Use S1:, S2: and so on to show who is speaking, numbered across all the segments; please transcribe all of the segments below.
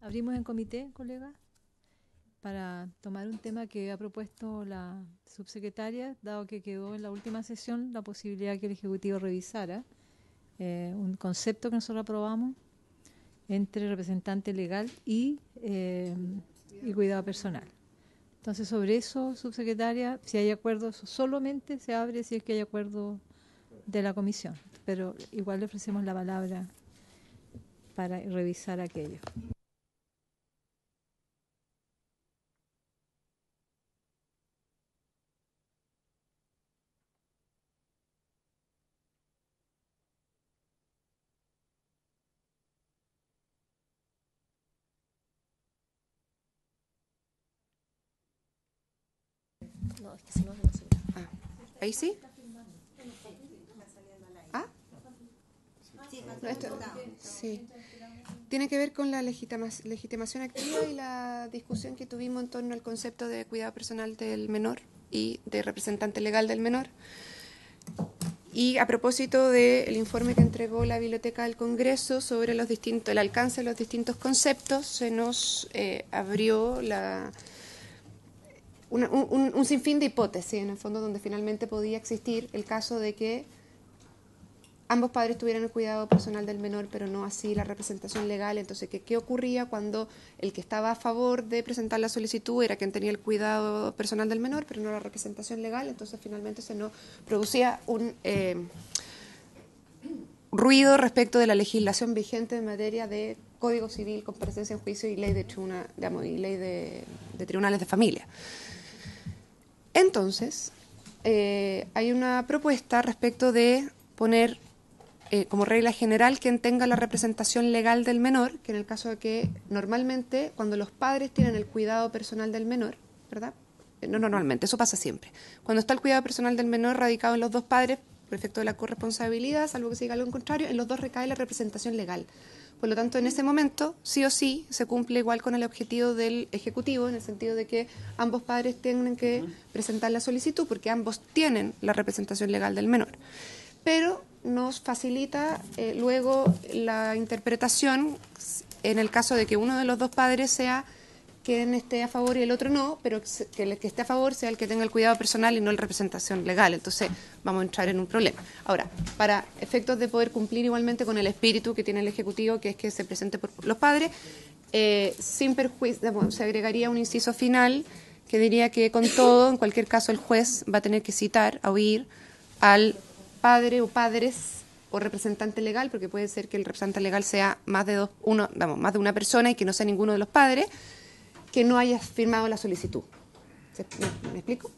S1: Abrimos en comité, colegas, para tomar un tema que ha propuesto la subsecretaria, dado que quedó en la última sesión la posibilidad que el Ejecutivo revisara un concepto que nosotros aprobamos entre representante legal y cuidado personal. Entonces, sobre eso, subsecretaria, si hay acuerdo, eso solamente se abre si es que hay acuerdo de la comisión, pero igual le ofrecemos la palabra para revisar aquello.
S2: No, es que si no, no se ve.
S3: ¿Ahí sí? ¿Ah? No, esto, sí. Tiene que ver con la legitimación activa y la discusión que tuvimos en torno al concepto de cuidado personal del menor y de representante legal del menor. Y a propósito del informe que entregó la Biblioteca del Congreso sobre el alcance de los distintos conceptos, se nos abrió un sinfín de hipótesis, en el fondo, donde finalmente podía existir el caso de que ambos padres tuvieran el cuidado personal del menor, pero no así la representación legal. Entonces, ¿qué ocurría cuando el que estaba a favor de presentar la solicitud era quien tenía el cuidado personal del menor, pero no la representación legal? Entonces, finalmente se nos producía un ruido respecto de la legislación vigente en materia de Código Civil, comparecencia en juicio y ley de tribunales de familia. Entonces, hay una propuesta respecto de poner como regla general quien tenga la representación legal del menor, que en el caso de que normalmente cuando los padres tienen el cuidado personal del menor, ¿verdad? No normalmente, eso pasa siempre. Cuando está el cuidado personal del menor radicado en los dos padres, por efecto de la corresponsabilidad, salvo que se diga algo contrario, en los dos recae la representación legal. Por lo tanto, en ese momento, sí o sí, se cumple igual con el objetivo del Ejecutivo, en el sentido de que ambos padres tienen que presentar la solicitud, porque ambos tienen la representación legal del menor. Pero nos facilita luego la interpretación en el caso de que uno de los dos padres sea quien esté a favor y el otro no, pero que el que esté a favor sea el que tenga el cuidado personal y no la representación legal. Entonces vamos a entrar en un problema. Ahora, para efectos de poder cumplir igualmente con el espíritu que tiene el Ejecutivo, que es que se presente por los padres, sin perjuicio, se agregaría un inciso final que diría que con todo, en cualquier caso, el juez va a tener que citar, a oír al padre o padres o representante legal, porque puede ser que el representante legal sea más de una persona y que no sea ninguno de los padres, que no haya firmado la solicitud. ¿Me explico?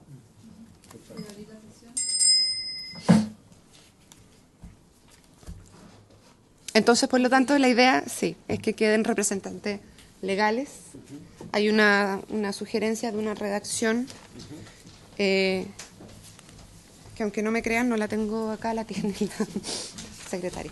S3: Entonces, por lo tanto, la idea, sí, es que queden representantes legales. Hay una sugerencia de una redacción que, aunque no me crean, no la tengo acá, la tiene la secretaria.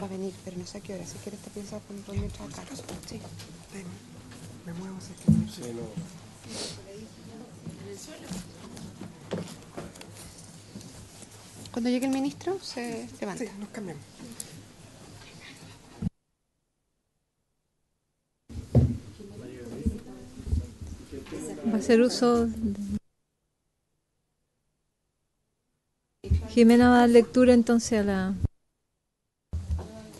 S3: Va a venir, pero no sé a qué hora. Si quieres te piensas ponerme acá. Sí. Me muevo. Sí, no. Cuando llegue el ministro, se levanta. Sí, nos cambiamos.
S1: Va a hacer uso. Jimena va a dar lectura entonces a la...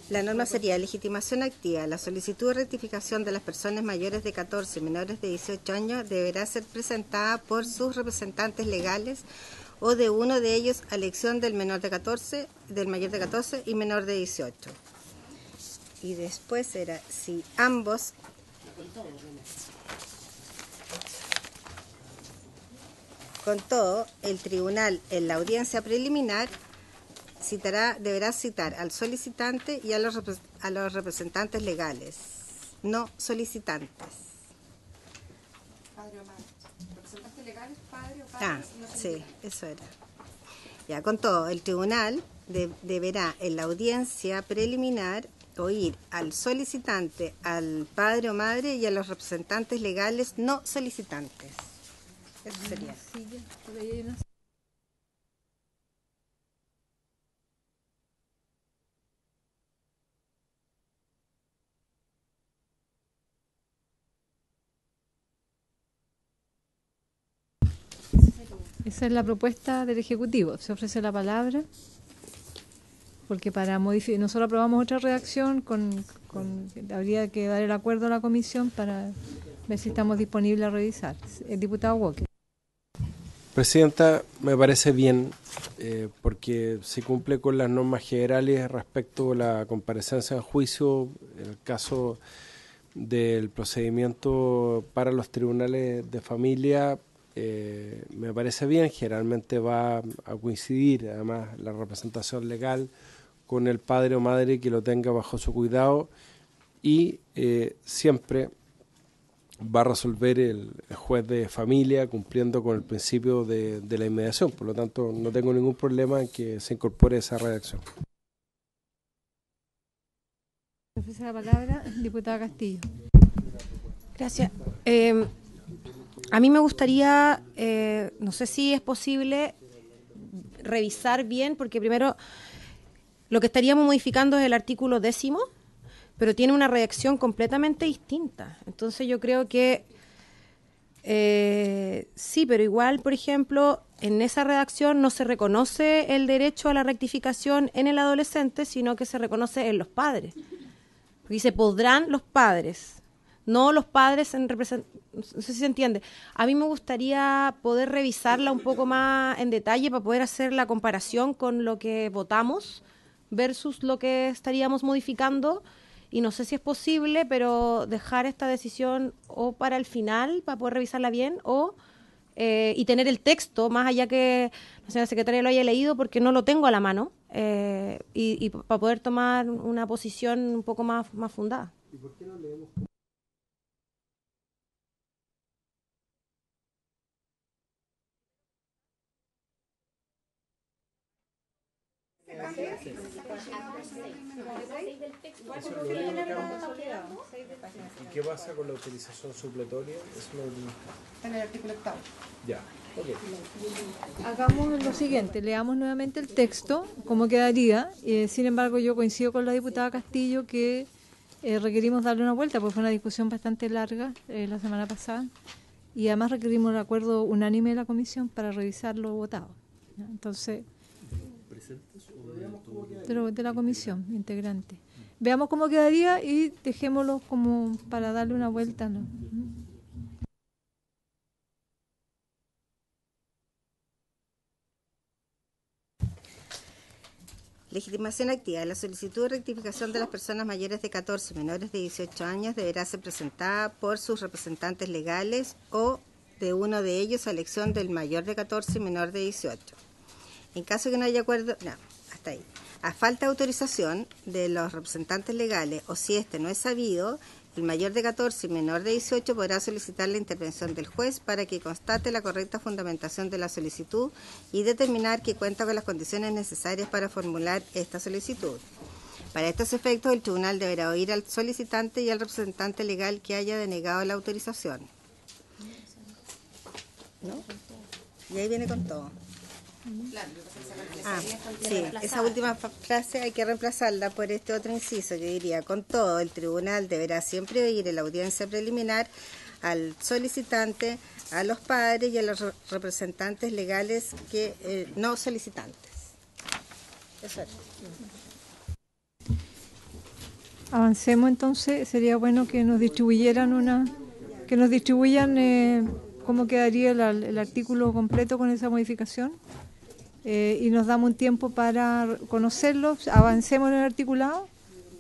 S2: La norma sería legitimación activa. La solicitud de rectificación de las personas mayores de 14 y menores de 18 años deberá ser presentada por sus representantes legales o de uno de ellos a elección del menor de 14, del mayor de 14 y menor de 18. Y después era si ambos con todo, el tribunal en la audiencia preliminar deberá citar al solicitante y a los representantes legales, no solicitantes.
S3: Padre o madre. ¿Representantes legales, padre o padre?
S2: Sí, eso era. Ya, con todo, el tribunal deberá en la audiencia preliminar oír al solicitante, al padre o madre y a los representantes legales no solicitantes. Eso sería.
S1: Esa es la propuesta del Ejecutivo. Se ofrece la palabra, porque para modificar, nosotros aprobamos otra redacción, habría que dar el acuerdo a la comisión para ver si estamos disponibles a revisar. El diputado Walker.
S4: Presidenta, me parece bien porque se cumple con las normas generales respecto a la comparecencia en juicio en el caso del procedimiento para los tribunales de familia. Me parece bien, generalmente va a coincidir además la representación legal con el padre o madre que lo tenga bajo su cuidado y siempre va a resolver el juez de familia cumpliendo con el principio de la inmediación. Por lo tanto, no tengo ningún problema en que se incorpore esa redacción.
S1: Ofrece la palabra diputada Castillo.
S5: Gracias. A mí me gustaría, no sé si es posible revisar bien, porque primero lo que estaríamos modificando es el artículo 10º, pero tiene una redacción completamente distinta. Entonces yo creo que sí, pero igual, por ejemplo, en esa redacción no se reconoce el derecho a la rectificación en el adolescente, sino que se reconoce en los padres. Porque dice, podrán los padres, no los padres en representación. No sé si se entiende. A mí me gustaría poder revisarla un poco más en detalle para poder hacer la comparación con lo que votamos versus lo que estaríamos modificando. Y no sé si es posible, pero dejar esta decisión o para el final, para poder revisarla bien, o y tener el texto, más allá que la señora secretaria lo haya leído, porque no lo tengo a la mano, y para poder tomar una posición un poco más fundada. ¿Y por qué no leemos?
S4: ¿Y qué pasa con la utilización supletoria?
S3: En el artículo 8.
S4: Ya, ok.
S1: Hagamos lo siguiente, leamos nuevamente el texto, cómo quedaría. Sin embargo, yo coincido con la diputada Castillo que requerimos darle una vuelta, porque fue una discusión bastante larga la semana pasada, y además requerimos el acuerdo unánime de la comisión para revisar lo votado. ¿Ya? Entonces, de la comisión integrante. Veamos cómo quedaría y dejémoslo como para darle una vuelta, ¿no?
S2: Legitimación activa. La solicitud de rectificación de las personas mayores de 14 y menores de 18 años deberá ser presentada por sus representantes legales o de uno de ellos a elección del mayor de 14 y menor de 18. En caso que no haya acuerdo, hasta ahí. A falta de autorización de los representantes legales o si este no es sabido, el mayor de 14 y menor de 18 podrá solicitar la intervención del juez para que constate la correcta fundamentación de la solicitud y determinar que cuenta con las condiciones necesarias para formular esta solicitud. Para estos efectos, el tribunal deberá oír al solicitante y al representante legal que haya denegado la autorización. ¿No? Y ahí viene con todo. Sí, esa última frase hay que reemplazarla por este otro inciso. Yo diría, con todo, el tribunal deberá siempre oír en la audiencia preliminar al solicitante, a los padres y a los representantes legales que no solicitantes. Eso es.
S1: Avancemos entonces. Sería bueno que nos distribuyan cómo quedaría el artículo completo con esa modificación. Y nos damos un tiempo para conocerlo, avancemos en el articulado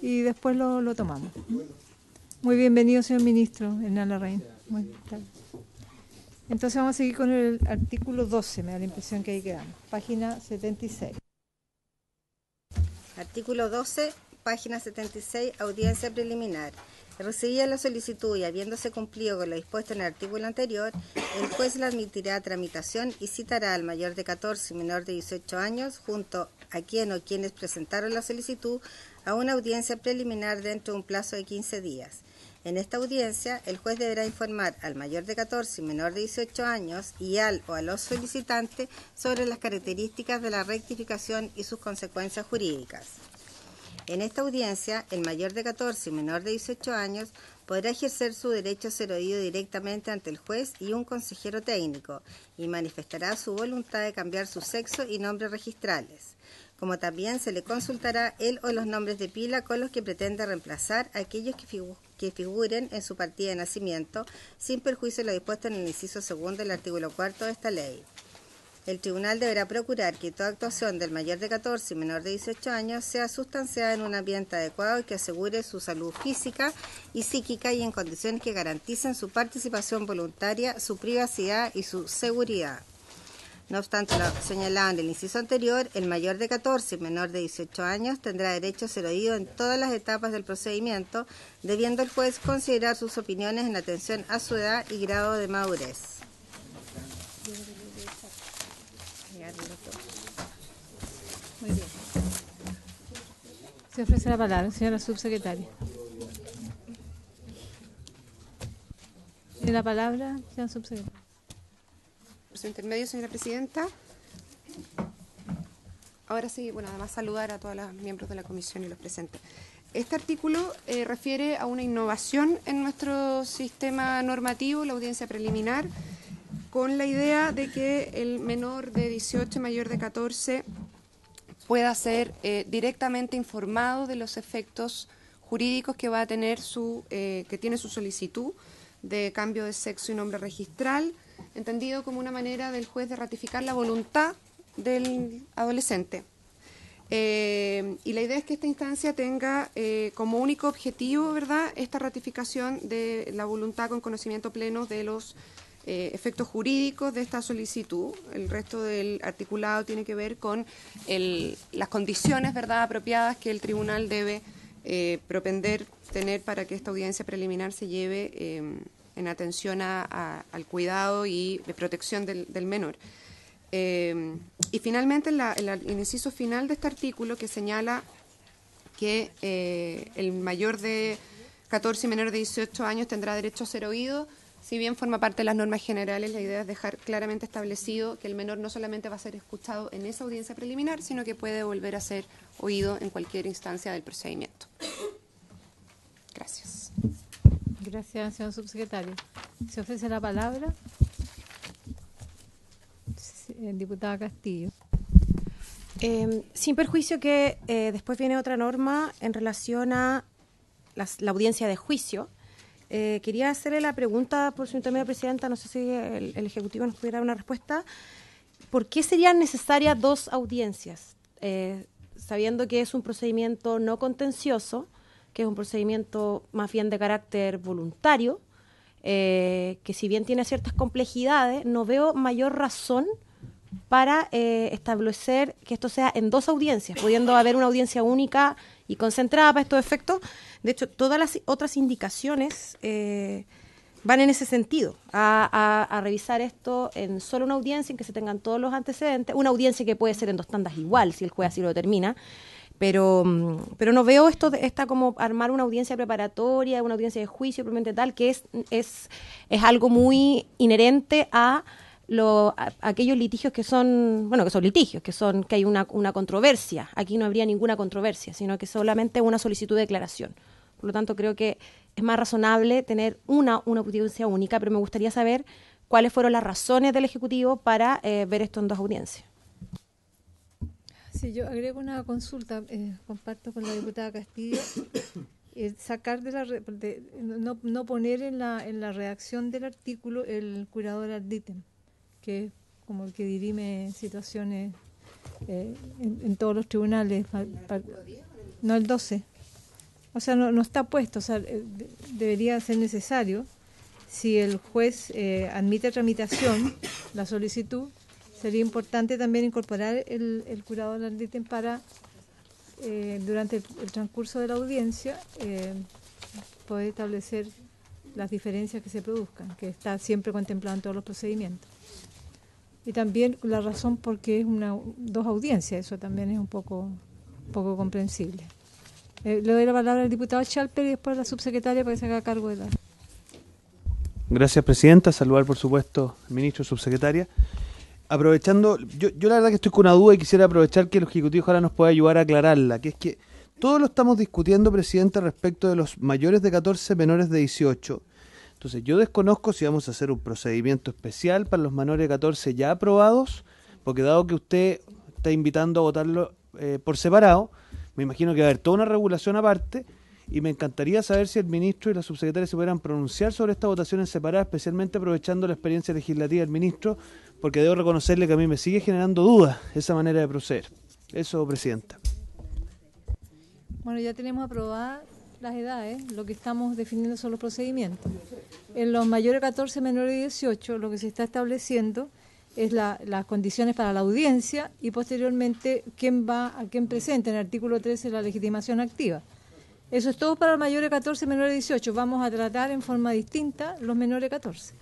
S1: y después lo tomamos. Muy bienvenido, señor ministro Hernán Larraín. Entonces vamos a seguir con el artículo 12, me da la impresión que ahí quedamos, página 76.
S2: Artículo 12, página 76, audiencia preliminar. Recibida la solicitud y habiéndose cumplido con lo dispuesto en el artículo anterior, el juez la admitirá a tramitación y citará al mayor de 14 y menor de 18 años, junto a quien o quienes presentaron la solicitud, a una audiencia preliminar dentro de un plazo de 15 días. En esta audiencia, el juez deberá informar al mayor de 14 y menor de 18 años y al o a los solicitantes sobre las características de la rectificación y sus consecuencias jurídicas. En esta audiencia, el mayor de 14 y menor de 18 años podrá ejercer su derecho a ser oído directamente ante el juez y un consejero técnico, y manifestará su voluntad de cambiar su sexo y nombres registrales, como también se le consultará él o los nombres de pila con los que pretende reemplazar a aquellos que figuren en su partida de nacimiento, sin perjuicio de lo dispuesto en el inciso segundo del artículo 4 de esta ley. El tribunal deberá procurar que toda actuación del mayor de 14 y menor de 18 años sea sustanciada en un ambiente adecuado y que asegure su salud física y psíquica y en condiciones que garanticen su participación voluntaria, su privacidad y su seguridad. No obstante lo señalado en el inciso anterior, el mayor de 14 y menor de 18 años tendrá derecho a ser oído en todas las etapas del procedimiento, debiendo el juez considerar sus opiniones en atención a su edad y grado de madurez.
S1: Muy bien. Se ofrece la palabra, señora subsecretaria. Tiene la palabra, señora subsecretaria.
S3: Por su intermedio, señora presidenta. Ahora sí, bueno, además saludar a todos los miembros de la comisión y los presentes. Este artículo refiere a una innovación en nuestro sistema normativo, la audiencia preliminar, con la idea de que el menor de 18 y mayor de 14 pueda ser directamente informado de los efectos jurídicos que va a tener que tiene su solicitud de cambio de sexo y nombre registral, entendido como una manera del juez de ratificar la voluntad del adolescente. Y la idea es que esta instancia tenga como único objetivo, ¿verdad?, esta ratificación de la voluntad con conocimiento pleno de los efectos jurídicos de esta solicitud. El resto del articulado tiene que ver con las condiciones, ¿verdad?, apropiadas que el tribunal debe propender tener para que esta audiencia preliminar se lleve en atención al cuidado y de protección del menor. Y finalmente, el inciso final de este artículo, que señala que el mayor de 14 y menor de 18 años tendrá derecho a ser oído. Si bien forma parte de las normas generales, la idea es dejar claramente establecido que el menor no solamente va a ser escuchado en esa audiencia preliminar, sino que puede volver a ser oído en cualquier instancia del procedimiento. Gracias.
S1: Gracias, señor subsecretario. Se ofrece la palabra. Diputada Castillo.
S5: Sin perjuicio que después viene otra norma en relación a la audiencia de juicio. Quería hacerle la pregunta, por su intermedio, presidenta, no sé si el Ejecutivo nos pudiera dar una respuesta. ¿Por qué serían necesarias dos audiencias? Sabiendo que es un procedimiento no contencioso, que es un procedimiento más bien de carácter voluntario, que si bien tiene ciertas complejidades, no veo mayor razón para establecer que esto sea en dos audiencias, pudiendo haber una audiencia única y concentrada para estos efectos. De hecho, todas las otras indicaciones van en ese sentido, a revisar esto en solo una audiencia, en que se tengan todos los antecedentes, una audiencia que puede ser en dos tandas igual, si el juez así lo determina, pero no veo esta como armar una audiencia preparatoria, una audiencia de juicio, probablemente tal, que es algo muy inherente a aquellos litigios que son litigios, que hay una controversia. Aquí no habría ninguna controversia, sino que solamente una solicitud de declaración. Por lo tanto, creo que es más razonable tener una audiencia única, pero me gustaría saber cuáles fueron las razones del Ejecutivo para ver esto en dos audiencias.
S1: Sí, yo agrego una consulta, comparto con la diputada Castillo, sacar no poner en la redacción del artículo el curador ad litem, que es como el que dirime situaciones en todos los tribunales. No, el 12. O sea, no está puesto. O sea, debería ser necesario, si el juez admite tramitación, la solicitud, sería importante también incorporar el curador ad litem para, durante el transcurso de la audiencia, poder establecer las diferencias que se produzcan, que está siempre contemplado en todos los procedimientos. Y también la razón por qué es dos audiencias, eso también es un poco comprensible. Le doy la palabra al diputado Schalper y después a la subsecretaria para que se haga cargo de la...
S6: Gracias, presidenta. Saludar, por supuesto, al ministro y subsecretaria. Aprovechando, yo la verdad que estoy con una duda y quisiera aprovechar que el Ejecutivo ahora nos pueda ayudar a aclararla, que es que Todo lo estamos discutiendo, Presidenta, respecto de los mayores de 14, menores de 18. Entonces, yo desconozco si vamos a hacer un procedimiento especial para los menores de 14 ya aprobados, porque dado que usted está invitando a votarlo por separado, me imagino que va a haber toda una regulación aparte, y me encantaría saber si el ministro y la subsecretaria se pudieran pronunciar sobre esta votación en separada, especialmente aprovechando la experiencia legislativa del ministro, porque debo reconocerle que a mí me sigue generando dudas esa manera de proceder. Eso, Presidenta.
S1: Bueno, ya tenemos aprobadas las edades, lo que estamos definiendo son los procedimientos. En los mayores de 14, menores de 18, lo que se está estableciendo es las condiciones para la audiencia y posteriormente a quién presenta en el artículo 13 la legitimación activa. Eso es todo para los mayores de 14, menores de 18. Vamos a tratar en forma distinta los menores de 14.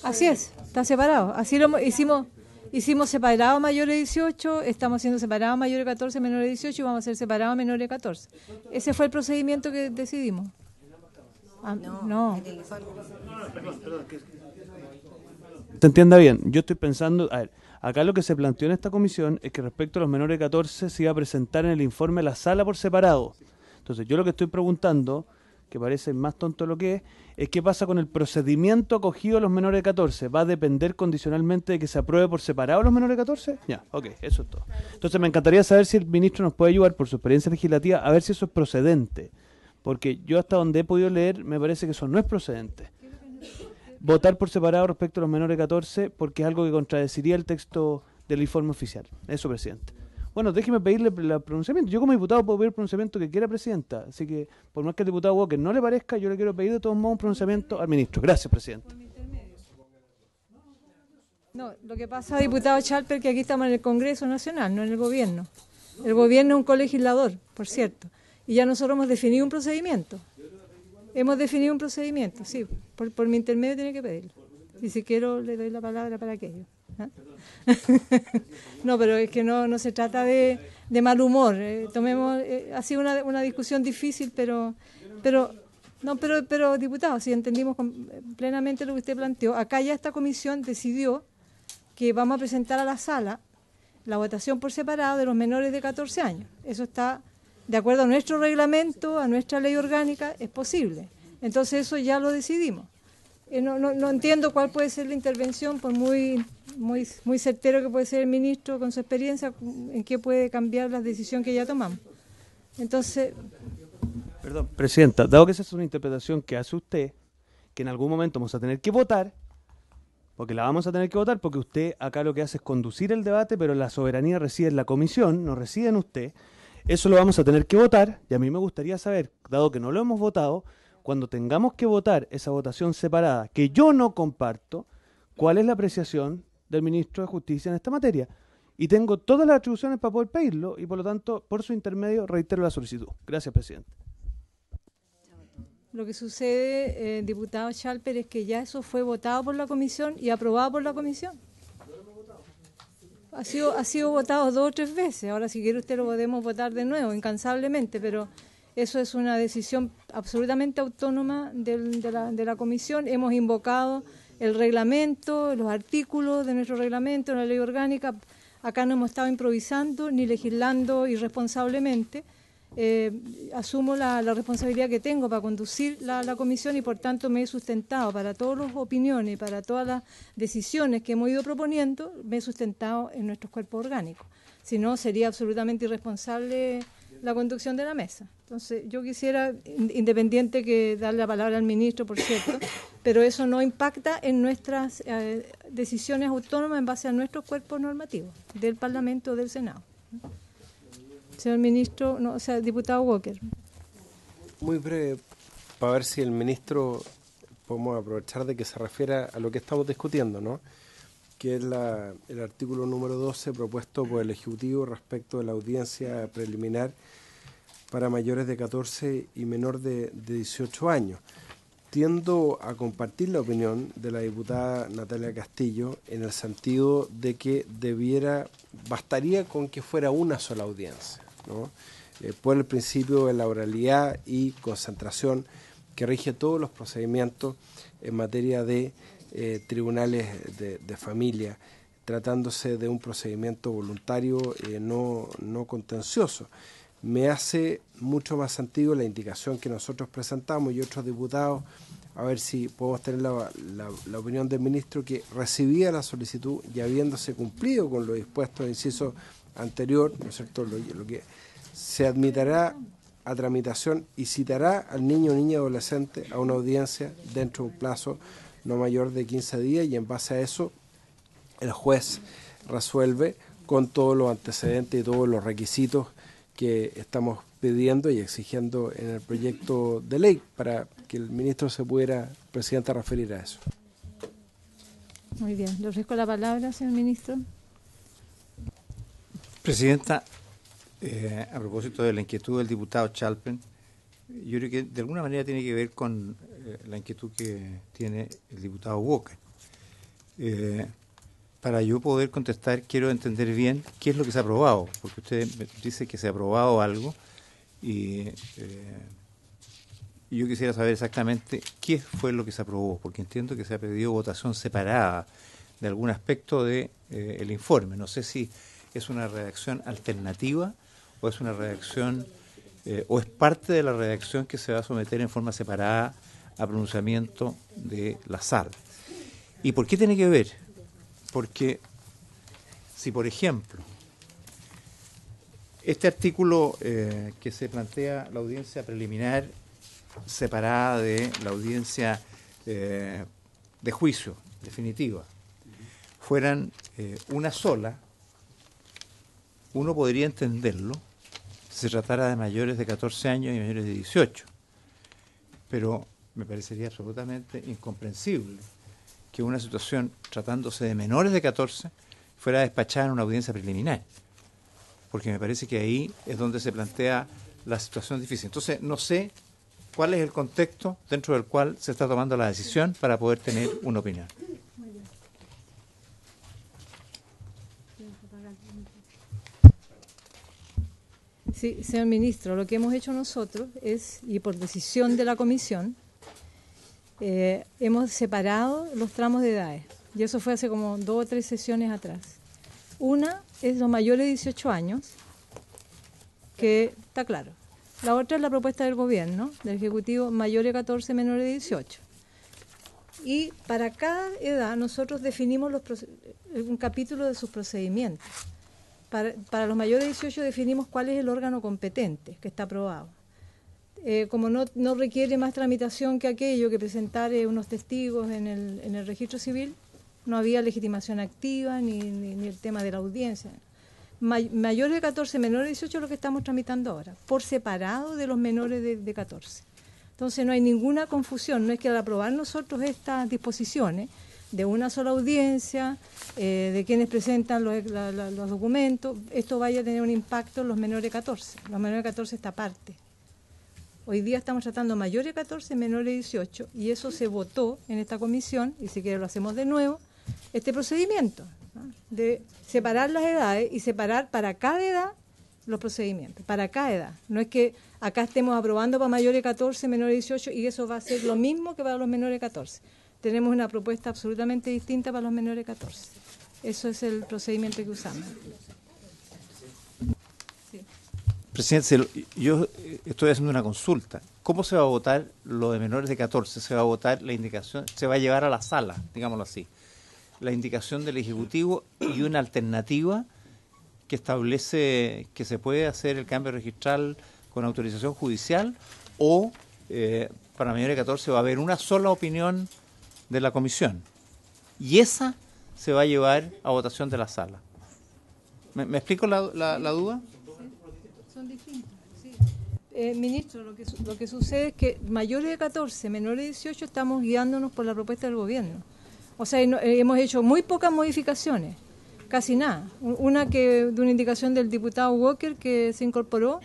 S1: Así es, está separado. Así lo hicimos separado mayores de 18, estamos haciendo separado mayores de 14, menores de 18 y vamos a hacer separado menores de 14. Ese fue el procedimiento que decidimos. No.
S6: Se entienda bien, yo estoy pensando, a ver, acá lo que se planteó en esta comisión es que respecto a los menores de 14 se iba a presentar en el informe a la sala por separado. Entonces yo lo que estoy preguntando, que parece más tonto lo que es qué pasa con el procedimiento acogido a los menores de 14. ¿Va a depender condicionalmente de que se apruebe por separado a los menores de 14? Ya, ok, eso es todo. Entonces me encantaría saber si el ministro nos puede ayudar por su experiencia legislativa a ver si eso es procedente. Porque yo hasta donde he podido leer me parece que eso no es procedente. Votar por separado respecto a los menores de 14 porque es algo que contradeciría el texto del informe oficial. Eso, Presidente. Bueno, déjeme pedirle el pronunciamiento. Yo como diputado puedo pedir el pronunciamiento que quiera, Presidenta. Así que, por más que el diputado Walker no le parezca, yo le quiero pedir de todos modos un pronunciamiento al ministro. Gracias, Presidente.
S1: No, lo que pasa, diputado Chalper, que aquí estamos en el Congreso Nacional, no en el Gobierno. El Gobierno es un colegislador, por cierto. Y ya nosotros hemos definido un procedimiento. Hemos definido un procedimiento, sí. Por mi intermedio tiene que pedirlo. Y si quiero, le doy la palabra para aquello. ¿Ah? No, pero es que no se trata de mal humor. Ha sido una discusión difícil, pero diputado, si entendimos plenamente lo que usted planteó, acá ya esta comisión decidió que vamos a presentar a la sala la votación por separado de los menores de 14 años. Eso está de acuerdo a nuestro reglamento, a nuestra ley orgánica, es posible. Entonces eso ya lo decidimos. No entiendo cuál puede ser la intervención, por muy certero que puede ser el ministro con su experiencia, en qué puede cambiar la decisión que ya tomamos. Entonces...
S6: Perdón, Presidenta, dado que esa es una interpretación que hace usted, que en algún momento vamos a tener que votar, porque la vamos a tener que votar, porque usted acá lo que hace es conducir el debate, pero la soberanía reside en la comisión, no reside en usted. Eso lo vamos a tener que votar, y a mí me gustaría saber, dado que no lo hemos votado, cuando tengamos que votar esa votación separada, que yo no comparto, ¿cuál es la apreciación del ministro de Justicia en esta materia? Y tengo todas las atribuciones para poder pedirlo, y por lo tanto, por su intermedio, reitero la solicitud. Gracias, Presidente.
S1: Lo que sucede, diputado Chalper, es que ya eso fue votado por la comisión y aprobado por la comisión. Ha sido votado 2 o 3 veces. Ahora, si quiere usted lo podemos votar de nuevo, incansablemente, pero eso es una decisión absolutamente autónoma de la comisión. Hemos invocado el reglamento, los artículos de nuestro reglamento, la ley orgánica. Acá no hemos estado improvisando ni legislando irresponsablemente. Asumo la responsabilidad que tengo para conducir la comisión y por tanto me he sustentado para todas las opiniones y para todas las decisiones que hemos ido proponiendo, me he sustentado en nuestros cuerpos orgánicos. Si no, sería absolutamente irresponsable la conducción de la mesa. Entonces, yo quisiera, independiente que darle la palabra al ministro, por cierto, pero eso no impacta en nuestras decisiones autónomas en base a nuestros cuerpos normativos del Parlamento o del Senado. Señor ministro, diputado Walker.
S4: Muy breve, para ver si el ministro podemos aprovechar de que se refiera a lo que estamos discutiendo, ¿no? Que es el artículo número 12 propuesto por el Ejecutivo respecto de la audiencia preliminar para mayores de 14 y menor de 18 años. Tiendo a compartir la opinión de la diputada Natalia Castillo en el sentido de que bastaría con que fuera una sola audiencia, ¿no? Por el principio de la oralidad y concentración que rige todos los procedimientos en materia de tribunales de familia, tratándose de un procedimiento voluntario no contencioso. Me hace mucho más sentido la indicación que nosotros presentamos y otros diputados, a ver si podemos tener la opinión del ministro, que recibía la solicitud y habiéndose cumplido con lo dispuesto en el inciso anterior, ¿no es cierto?, lo que se admitirá a tramitación y citará al niño o niña adolescente a una audiencia dentro de un plazo no mayor de 15 días y en base a eso el juez resuelve con todos los antecedentes y todos los requisitos que estamos pidiendo y exigiendo en el proyecto de ley para que el ministro se pudiera, presidenta, referir a eso.
S1: Muy bien, le ofrezco la palabra, señor ministro.
S7: Presidenta, a propósito de la inquietud del diputado Chalpen, yo creo que de alguna manera tiene que ver con la inquietud que tiene el diputado Walker. Para yo poder contestar, quiero entender bien qué es lo que se ha aprobado, porque usted me dice que se ha aprobado algo y yo quisiera saber exactamente qué fue lo que se aprobó, porque entiendo que se ha pedido votación separada de algún aspecto de el informe. No sé si es una redacción alternativa o es una redacción o es parte de la redacción que se va a someter en forma separada a pronunciamiento de la sala. ¿Y por qué tiene que ver? Porque si, por ejemplo, este artículo que se plantea la audiencia preliminar separada de la audiencia de juicio definitiva fueran una sola, uno podría entenderlo si se tratara de mayores de 14 años y mayores de 18, pero me parecería absolutamente incomprensible que una situación tratándose de menores de 14 fuera despachada en una audiencia preliminar, porque me parece que ahí es donde se plantea la situación difícil. Entonces, no sé cuál es el contexto dentro del cual se está tomando la decisión para poder tener una opinión.
S1: Sí, señor ministro, lo que hemos hecho nosotros es, y por decisión de la comisión, hemos separado los tramos de edades, y eso fue hace como 2 o 3 sesiones atrás. Una es los mayores de 18 años, que está claro. La otra es la propuesta del gobierno, del Ejecutivo, mayores de 14, menores de 18. Y para cada edad nosotros definimos un capítulo de sus procedimientos. Para los mayores de 18 definimos cuál es el órgano competente que está aprobado. Como no requiere más tramitación que aquello que presentar unos testigos en el registro civil, no había legitimación activa ni el tema de la audiencia. Mayores de 14, menores de 18 es lo que estamos tramitando ahora, por separado de los menores de 14. Entonces no hay ninguna confusión, no es que al aprobar nosotros estas disposiciones de una sola audiencia, de quienes presentan los documentos, esto vaya a tener un impacto en los menores de 14. Los menores de 14 está aparte. Hoy día estamos tratando mayores de 14, menores de 18, y eso se votó en esta comisión, y si quiere lo hacemos de nuevo, este procedimiento, ¿no?, de separar las edades y separar para cada edad los procedimientos, para cada edad. No es que acá estemos aprobando para mayores de 14, menores de 18, y eso va a ser lo mismo que para los menores de 14. Tenemos una propuesta absolutamente distinta para los menores de 14. Eso es el procedimiento que usamos. Sí.
S7: Presidente, yo estoy haciendo una consulta. ¿Cómo se va a votar lo de menores de 14? ¿Se va a votar la indicación? ¿Se va a llevar a la sala, digámoslo así, la indicación del Ejecutivo y una alternativa que establece que se puede hacer el cambio registral con autorización judicial? ¿O para mayores de 14 va a haber una sola opinión de la comisión y esa se va a llevar a votación de la sala? ¿Me explico la duda?
S1: Son distintos, sí. Ministro, lo que sucede es que mayores de 14, menores de 18 estamos guiándonos por la propuesta del gobierno. O sea, hemos hecho muy pocas modificaciones, casi nada. Una de una indicación del diputado Walker que se incorporó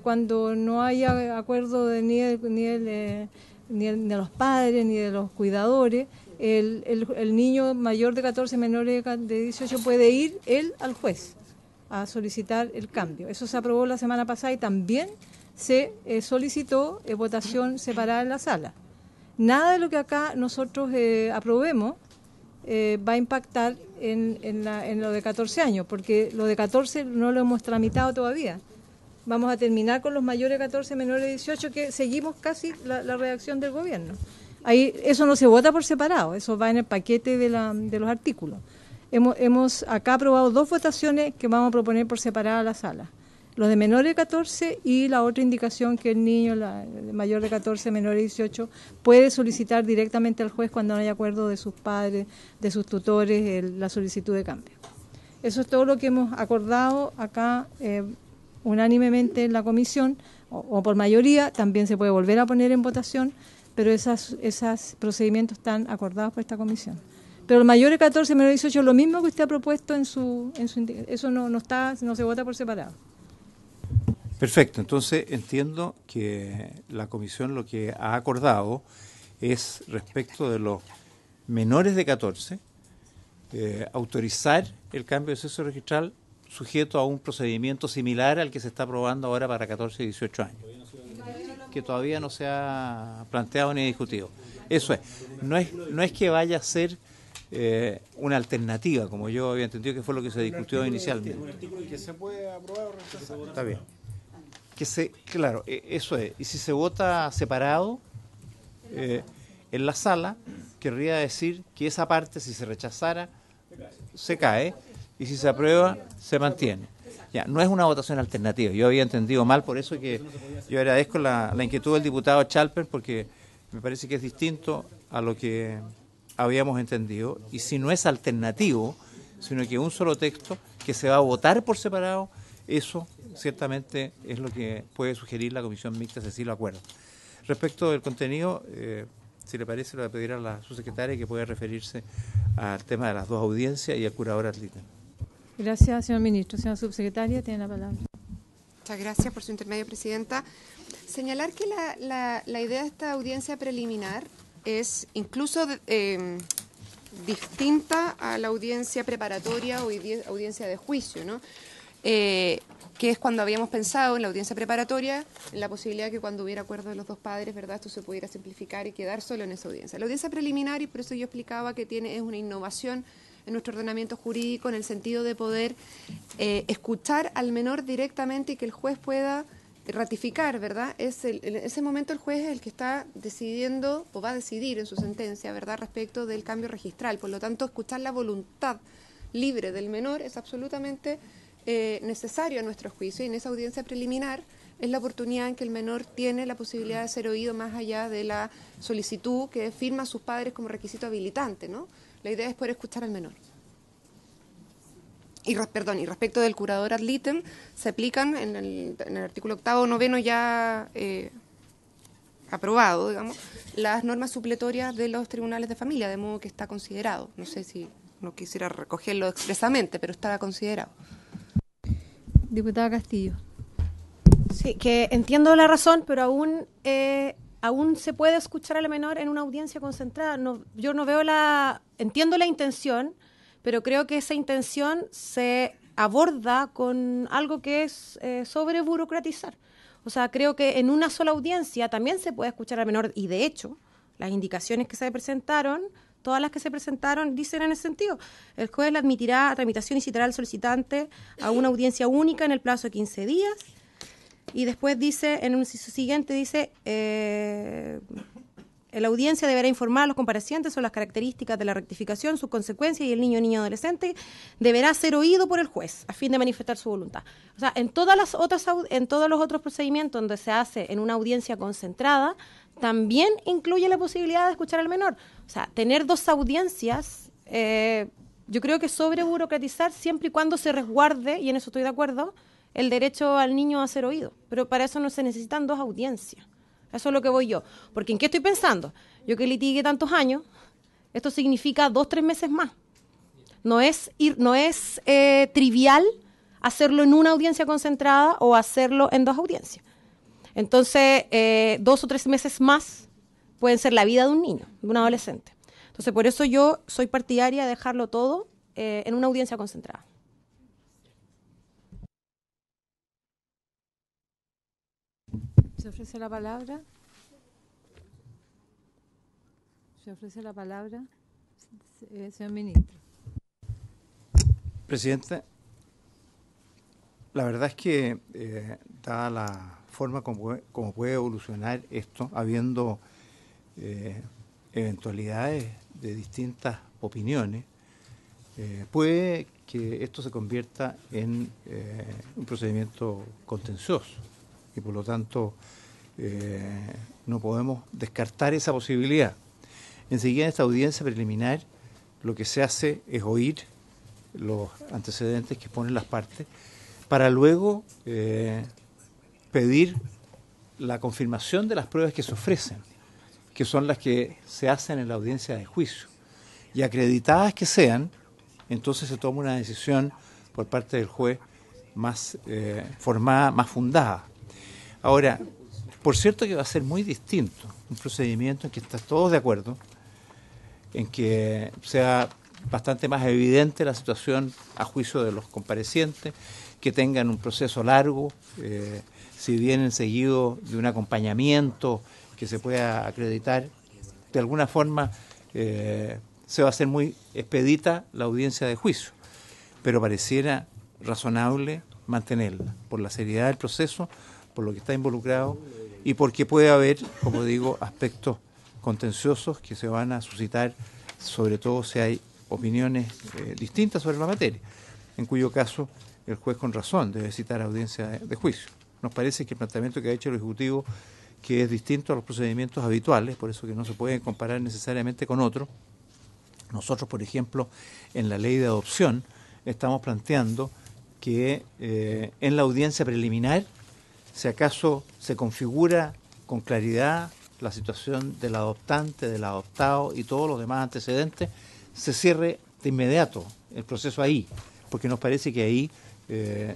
S1: cuando no haya acuerdo ni de los padres ni de los cuidadores, el niño mayor de 14, menor de 18 puede ir él al juez a solicitar el cambio. Eso se aprobó la semana pasada y también se solicitó votación separada en la sala. Nada de lo que acá nosotros aprobemos va a impactar en lo de 14 años, porque lo de 14 no lo hemos tramitado todavía. Vamos a terminar con los mayores de 14, menores de 18, que seguimos casi la redacción del gobierno. Ahí eso no se vota por separado, eso va en el paquete de los artículos. Hemos acá aprobado 2 votaciones que vamos a proponer por separada a la sala. Los de menores de 14 y la otra indicación que el niño mayor de 14, menor de 18, puede solicitar directamente al juez cuando no haya acuerdo de sus padres, de sus tutores, la solicitud de cambio. Eso es todo lo que hemos acordado acá unánimemente en la comisión, o por mayoría. También se puede volver a poner en votación, pero esos procedimientos están acordados por esta comisión. Pero el mayor de 14, menor de 18, es lo mismo que usted ha propuesto eso no se vota por separado.
S7: Perfecto, entonces entiendo que la comisión lo que ha acordado es respecto de los menores de 14, autorizar el cambio de sexo registral sujeto a un procedimiento similar al que se está aprobando ahora para 14 y 18 años, que todavía no se ha planteado ni discutido. Eso es, no es que vaya a ser una alternativa, como yo había entendido que fue lo que se discutió inicialmente.
S4: Un artículo que se puede aprobar o rechazar.
S7: Está bien. Claro, eso es. Y si se vota separado en la sala, querría decir que esa parte, si se rechazara, se cae, y si se aprueba, se mantiene. Ya, no es una votación alternativa. Yo había entendido mal, por eso que yo agradezco la inquietud del diputado Chalper, porque me parece que es distinto a lo que habíamos entendido. Y si no es alternativo, sino que un solo texto que se va a votar por separado, eso ciertamente es lo que puede sugerir la comisión mixta, si así lo acuerda. Respecto del contenido, si le parece, le voy a pedir a la subsecretaria que pueda referirse al tema de las 2 audiencias y al curador Adliten.
S1: Gracias, señor ministro. Señora subsecretaria, tiene la palabra.
S3: Muchas gracias por su intermedio, presidenta. Señalar que la idea de esta audiencia preliminar es incluso distinta a la audiencia preparatoria o audiencia de juicio, ¿no? Que es cuando habíamos pensado en la audiencia preparatoria, en la posibilidad que cuando hubiera acuerdo de los 2 padres, ¿verdad?, esto se pudiera simplificar y quedar solo en esa audiencia. La audiencia preliminar, y por eso yo explicaba que es una innovación en nuestro ordenamiento jurídico en el sentido de poder escuchar al menor directamente y que el juez pueda ratificar, ¿verdad? En ese momento el juez es el que está decidiendo o va a decidir en su sentencia, ¿verdad?, respecto del cambio registral. Por lo tanto, escuchar la voluntad libre del menor es absolutamente necesario a nuestro juicio, y en esa audiencia preliminar es la oportunidad en que el menor tiene la posibilidad de ser oído más allá de la solicitud que firma a sus padres como requisito habilitante, ¿no? La idea es poder escuchar al menor. Y respecto del curador ad litem, se aplican en el artículo 8º o 9º ya aprobado, digamos, las normas supletorias de los tribunales de familia, de modo que está considerado. No sé si no quisiera recogerlo expresamente, pero está considerado.
S1: Diputada Castillo.
S5: Sí, que entiendo la razón, pero aún se puede escuchar al menor en una audiencia concentrada. Yo no veo entiendo la intención, pero creo que esa intención se aborda con algo que es sobre burocratizar. O sea, creo que en una sola audiencia también se puede escuchar al menor, y de hecho, las indicaciones que se presentaron, todas las que se presentaron dicen en ese sentido. El juez le admitirá a tramitación y citará al solicitante a una audiencia única en el plazo de 15 días. Y después dice, en un inciso siguiente, dice, la audiencia deberá informar a los comparecientes sobre las características de la rectificación, sus consecuencias, y el niño o niña adolescente deberá ser oído por el juez a fin de manifestar su voluntad. O sea, en todos los otros procedimientos donde se hace en una audiencia concentrada, también incluye la posibilidad de escuchar al menor. O sea, tener 2 audiencias, yo creo que es sobre burocratizar siempre y cuando se resguarde, y en eso estoy de acuerdo, el derecho al niño a ser oído. Pero para eso no se necesitan 2 audiencias. Eso es lo que voy yo. Porque ¿en qué estoy pensando? Yo que litigué tantos años, esto significa 2, 3 meses más. No es trivial hacerlo en una audiencia concentrada o hacerlo en 2 audiencias. Entonces, 2 o 3 meses más pueden ser la vida de un niño, de un adolescente. Entonces, por eso yo soy partidaria de dejarlo todo en una audiencia concentrada.
S1: ¿Se ofrece la palabra? ¿Se ofrece la palabra? Señor ministro.
S7: Presidente, la verdad es que dada la forma como puede evolucionar esto, habiendo eventualidades de distintas opiniones, puede que esto se convierta en un procedimiento contencioso y por lo tanto no podemos descartar esa posibilidad. Enseguida en esta audiencia preliminar lo que se hace es oír los antecedentes que ponen las partes para luego pedir la confirmación de las pruebas que se ofrecen, que son las que se hacen en la audiencia de juicio. Y acreditadas que sean, entonces se toma una decisión por parte del juez más formada, más fundada. Ahora, por cierto que va a ser muy distinto un procedimiento en que están todos de acuerdo, en que sea bastante más evidente la situación a juicio de los comparecientes, que tengan un proceso largo, si vienen seguido de un acompañamiento que se pueda acreditar, de alguna forma se va a hacer muy expedita la audiencia de juicio, pero pareciera razonable mantenerla por la seriedad del proceso, por lo que está involucrado y porque puede haber, como digo, aspectos contenciosos que se van a suscitar, sobre todo si hay opiniones distintas sobre la materia, en cuyo caso el juez con razón debe citar audiencia de juicio. Nos parece que el planteamiento que ha hecho el Ejecutivo, que es distinto a los procedimientos habituales, por eso que no se puede comparar necesariamente con otros. Nosotros, por ejemplo, en la ley de adopción estamos planteando que en la audiencia preliminar, si acaso se configura con claridad la situación del adoptante, del adoptado y todos los demás antecedentes, se cierre de inmediato el proceso ahí, porque nos parece que ahí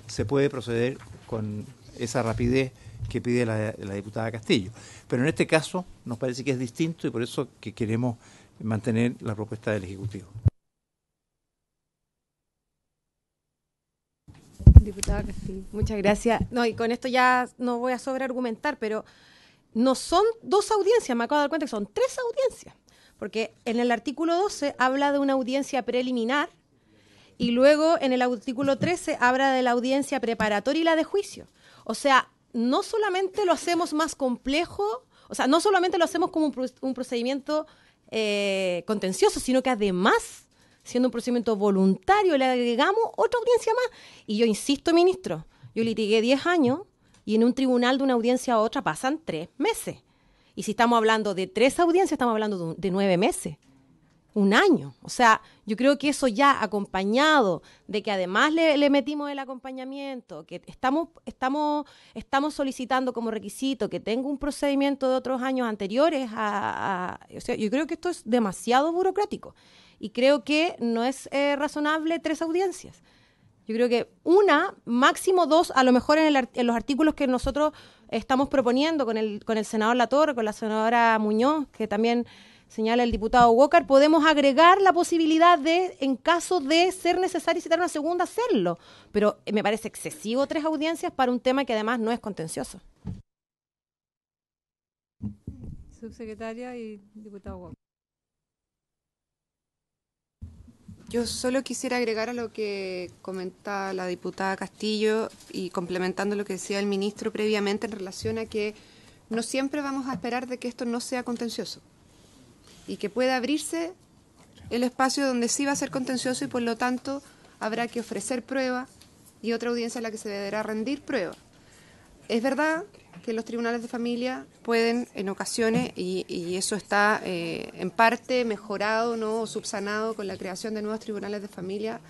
S7: se puede proceder con esa rapidez que pide la diputada Castillo. Pero en este caso nos parece que es distinto y por eso que queremos mantener la propuesta del Ejecutivo.
S5: Diputada Castillo, muchas gracias. No, y con esto ya no voy a sobreargumentar, pero no son 2 audiencias, me acabo de dar cuenta que son 3 audiencias, porque en el artículo 12 habla de una audiencia preliminar y luego en el artículo 13 habla de la audiencia preparatoria y la de juicio. O sea, no solamente lo hacemos más complejo, o sea, no solamente lo hacemos como un procedimiento contencioso, sino que además, siendo un procedimiento voluntario, le agregamos otra audiencia más. Y yo insisto, ministro, yo litigué 10 años y en un tribunal de una audiencia a otra pasan 3 meses. Y si estamos hablando de 3 audiencias, estamos hablando de 9 meses. 1 año. O sea, yo creo que eso ya acompañado de que además le metimos el acompañamiento, que estamos solicitando como requisito que tenga un procedimiento de otros años anteriores o sea, yo creo que esto es demasiado burocrático y creo que no es razonable 3 audiencias. Yo creo que 1, máximo 2, a lo mejor en los artículos que nosotros estamos proponiendo con el senador Latorre, con la senadora Muñoz, que también señala el diputado Walker, podemos agregar la posibilidad de, en caso de ser necesario citar una segunda, hacerlo. Pero me parece excesivo 3 audiencias para un tema que además no es contencioso.
S1: Subsecretaria y diputado Walker.
S3: Yo solo quisiera agregar a lo que comenta la diputada Castillo y complementando lo que decía el ministro previamente en relación a que no siempre vamos a esperar de que esto no sea contencioso y que pueda abrirse el espacio donde sí va a ser contencioso y por lo tanto habrá que ofrecer prueba y otra audiencia a la que se deberá rendir prueba. Es verdad que los tribunales de familia pueden en ocasiones, y eso está en parte mejorado, ¿no?, o subsanado con la creación de nuevos tribunales de familia,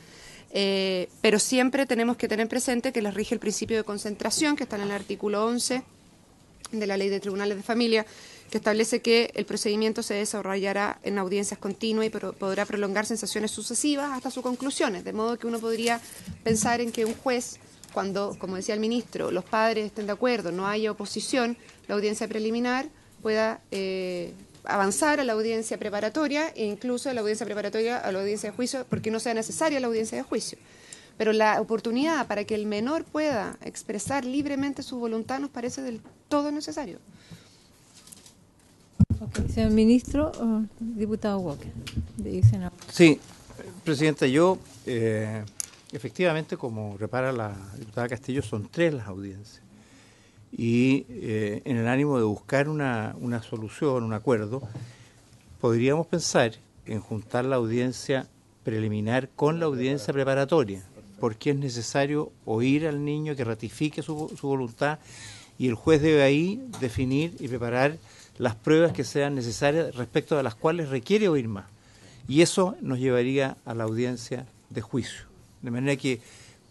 S3: pero siempre tenemos que tener presente que les rige el principio de concentración, que está en el artículo 11 de la Ley de Tribunales de Familia, que establece que el procedimiento se desarrollará en audiencias continuas y podrá prolongarse en sesiones sucesivas hasta sus conclusiones, de modo que uno podría pensar en que un juez, cuando, como decía el ministro, los padres estén de acuerdo, no haya oposición, la audiencia preliminar pueda avanzar a la audiencia preparatoria e incluso a la audiencia preparatoria a la audiencia de juicio, porque no sea necesaria la audiencia de juicio. Pero la oportunidad para que el menor pueda expresar libremente su voluntad nos parece del todo necesario.
S1: Okay. Señor ministro, diputado Walker. Dicen, no.
S7: Sí, Presidenta, yo efectivamente, como repara la diputada Castillo, son 3 las audiencias. Y en el ánimo de buscar una solución, un acuerdo, podríamos pensar en juntar la audiencia preliminar con la audiencia preparatoria, porque es necesario oír al niño que ratifique su voluntad y el juez debe ahí definir y preparar las pruebas que sean necesarias respecto de las cuales requiere oír más. Y eso nos llevaría a la audiencia de juicio. De manera que,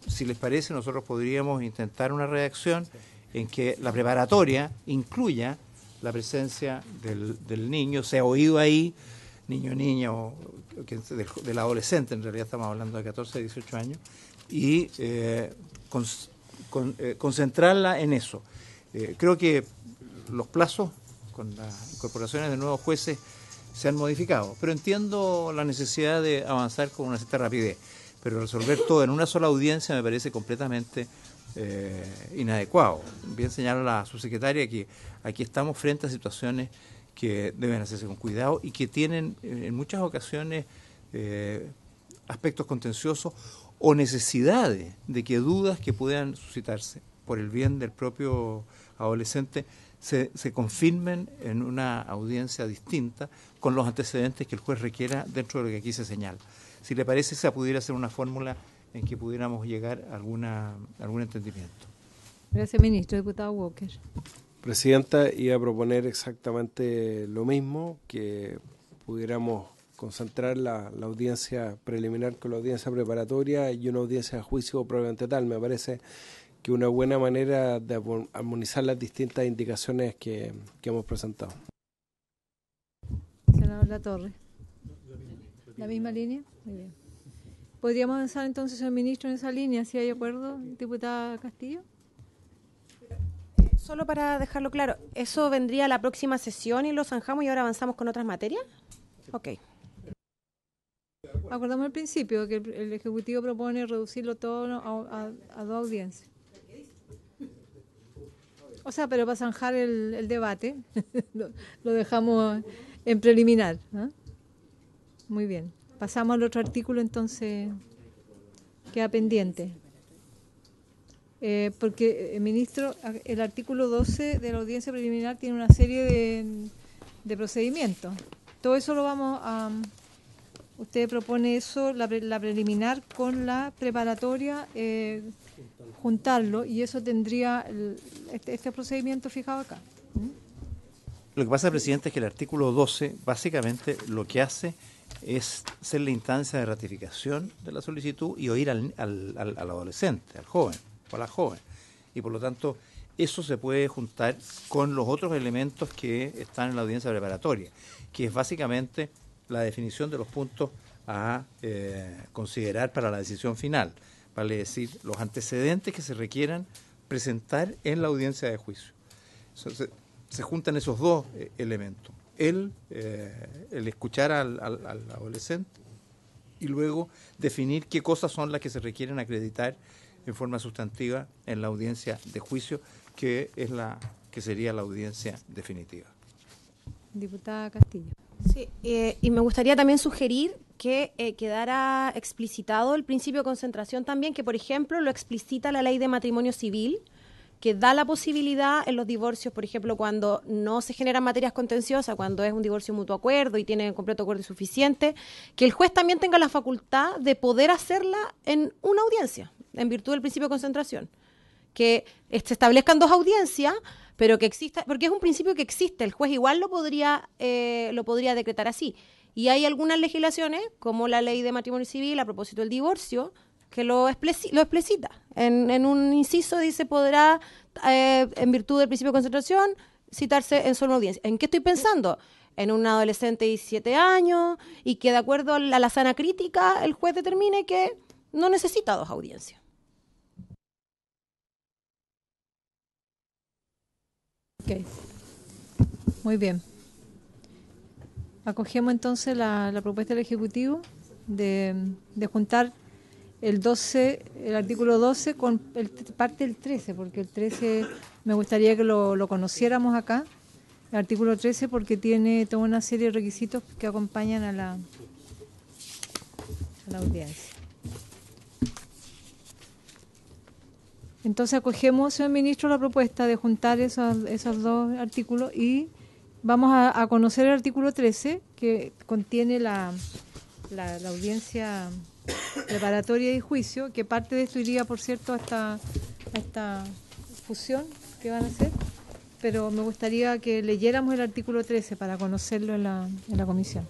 S7: si les parece, nosotros podríamos intentar una redacción en que la preparatoria incluya la presencia del niño, sea oído ahí, niño, niña, o del adolescente, en realidad estamos hablando de 14, 18 años, y concentrarla en eso. Creo que los plazos con las incorporaciones de nuevos jueces se han modificado, pero entiendo la necesidad de avanzar con una cierta rapidez, pero resolver todo en una sola audiencia me parece completamente inadecuado. Bien señala la subsecretaria que aquí estamos frente a situaciones que deben hacerse con cuidado y que tienen en muchas ocasiones aspectos contenciosos o necesidades de que dudas que puedan suscitarse por el bien del propio adolescente se confirmen en una audiencia distinta con los antecedentes que el juez requiera dentro de lo que aquí se señala. Si le parece, esa pudiera ser una fórmula en que pudiéramos llegar a algún entendimiento.
S1: Gracias, ministro. Diputado Walker.
S4: Presidenta, iba a proponer exactamente lo mismo, que pudiéramos concentrar la audiencia preliminar con la audiencia preparatoria y una audiencia de juicio propiamente tal. Me parece que una buena manera de armonizar las distintas indicaciones que hemos presentado.
S1: Senador Latorre. ¿La misma línea? Muy bien. ¿Podríamos avanzar entonces, señor ministro, en esa línea, si hay acuerdo, diputada Castillo?
S5: Solo para dejarlo claro, ¿eso vendría a la próxima sesión y lo zanjamos y ahora avanzamos con otras materias? Ok.
S1: Acordamos al principio que el Ejecutivo propone reducirlo todo a 2 audiencias. O sea, pero para zanjar el debate, lo dejamos en preliminar, ¿no? Muy bien. Pasamos al otro artículo, entonces queda pendiente. Porque, ministro, el artículo 12 de la audiencia preliminar tiene una serie de procedimientos. Todo eso lo vamos a... Usted propone eso, la preliminar con la preparatoria, juntarlo, y eso tendría este procedimiento fijado acá.
S7: Lo que pasa, Presidente, es que el artículo 12 básicamente lo que hace es ser la instancia de ratificación de la solicitud y oír al adolescente, al joven o a la joven. Y por lo tanto, eso se puede juntar con los otros elementos que están en la audiencia preparatoria, que es básicamente la definición de los puntos a considerar para la decisión final, vale decir, los antecedentes que se requieran presentar en la audiencia de juicio. Se juntan esos 2 elementos, el escuchar al adolescente y luego definir qué cosas son las que se requieren acreditar en forma sustantiva en la audiencia de juicio, que es que sería la audiencia definitiva.
S1: Diputada Castillo.
S5: Sí, y me gustaría también sugerir que quedara explicitado el principio de concentración también, que por ejemplo lo explicita la ley de matrimonio civil, que da la posibilidad en los divorcios, por ejemplo, cuando no se generan materias contenciosas, cuando es un divorcio mutuo acuerdo y tiene completo acuerdo suficiente, que el juez también tenga la facultad de poder hacerla en una audiencia, en virtud del principio de concentración. Que se establezcan 2 audiencias, pero que exista, porque es un principio que existe, el juez igual lo podría decretar así. Y hay algunas legislaciones, como la ley de matrimonio civil a propósito del divorcio, que lo explicita. En un inciso dice, podrá, en virtud del principio de concentración, citarse en solo una audiencia. ¿En qué estoy pensando? En un adolescente de 17 años y que de acuerdo a la sana crítica el juez determine que no necesita 2 audiencias.
S1: Ok. Muy bien. Acogemos entonces la propuesta del Ejecutivo de juntar el artículo 12 con parte del 13, porque el 13 me gustaría que lo conociéramos acá, el artículo 13, porque tiene toda una serie de requisitos que acompañan a la audiencia. Entonces acogemos, señor ministro, la propuesta de juntar esos dos artículos y vamos a conocer el artículo 13, que contiene la audiencia preparatoria y juicio, que parte de esto iría, por cierto, a esta fusión que van a hacer, pero me gustaría que leyéramos el artículo 13 para conocerlo en la comisión.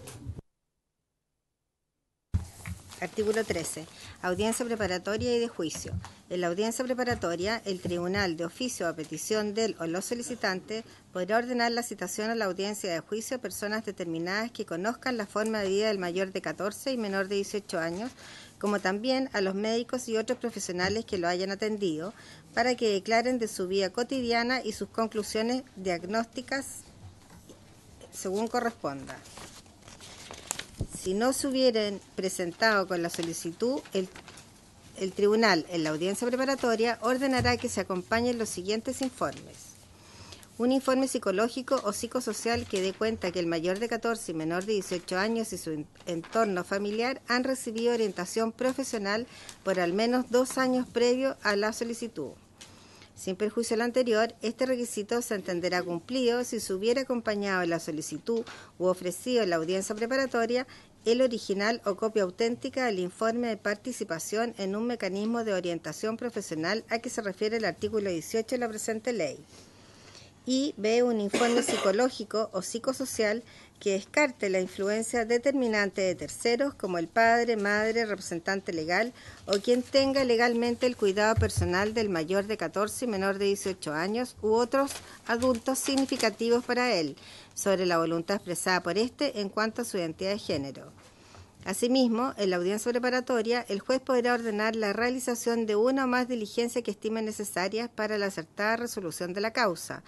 S2: Artículo 13. Audiencia preparatoria y de juicio. En la audiencia preparatoria, el tribunal, de oficio o a petición del o los solicitantes, podrá ordenar la citación a la audiencia de juicio a personas determinadas que conozcan la forma de vida del mayor de 14 y menor de 18 años, como también a los médicos y otros profesionales que lo hayan atendido, para que declaren de su vida cotidiana y sus conclusiones diagnósticas según corresponda. Si no se hubieran presentado con la solicitud, el tribunal, en la audiencia preparatoria, ordenará que se acompañen los siguientes informes. Un informe psicológico o psicosocial que dé cuenta que el mayor de 14 y menor de 18 años y su entorno familiar han recibido orientación profesional por al menos 2 años previo a la solicitud. Sin perjuicio de lo anterior, este requisito se entenderá cumplido si se hubiera acompañado en la solicitud u ofrecido en la audiencia preparatoria el original o copia auténtica del informe de participación en un mecanismo de orientación profesional a que se refiere el artículo 18 de la presente ley. Y B, un informe psicológico o psicosocial que descarte la influencia determinante de terceros como el padre, madre, representante legal o quien tenga legalmente el cuidado personal del mayor de 14 y menor de 18 años u otros adultos significativos para él, sobre la voluntad expresada por éste en cuanto a su identidad de género. Asimismo, en la audiencia preparatoria, el juez podrá ordenar la realización de una o más diligencias que estime necesarias para la acertada resolución de la causa.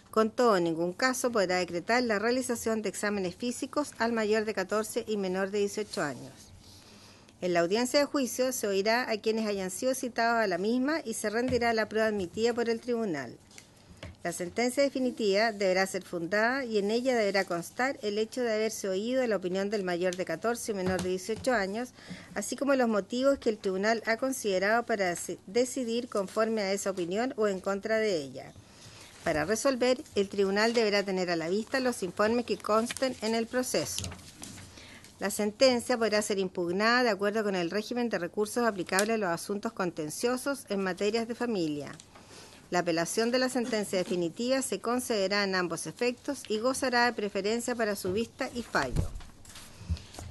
S2: Con todo, en ningún caso podrá decretar la realización de exámenes físicos al mayor de 14 y menor de 18 años. En la audiencia de juicio se oirá a quienes hayan sido citados a la misma y se rendirá la prueba admitida por el tribunal. La sentencia definitiva deberá ser fundada y en ella deberá constar el hecho de haberse oído la opinión del mayor de 14 y menor de 18 años, así como los motivos que el tribunal ha considerado para decidir conforme a esa opinión o en contra de ella. Para resolver, el tribunal deberá tener a la vista los informes que consten en el proceso. La sentencia podrá ser impugnada de acuerdo con el régimen de recursos aplicable a los asuntos contenciosos en materias de familia. La apelación de la sentencia definitiva se concederá en ambos efectos y gozará de preferencia para su vista y fallo.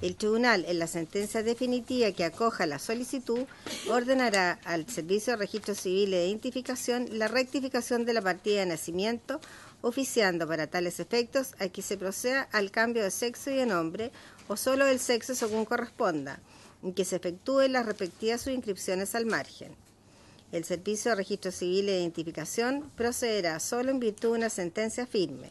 S2: El tribunal, en la sentencia definitiva que acoja la solicitud, ordenará al Servicio de Registro Civil y de Identificación la rectificación de la partida de nacimiento, oficiando para tales efectos a que se proceda al cambio de sexo y de nombre, o solo del sexo según corresponda, y que se efectúen las respectivas subinscripciones al margen. El Servicio de Registro Civil y de Identificación procederá solo en virtud de una sentencia firme.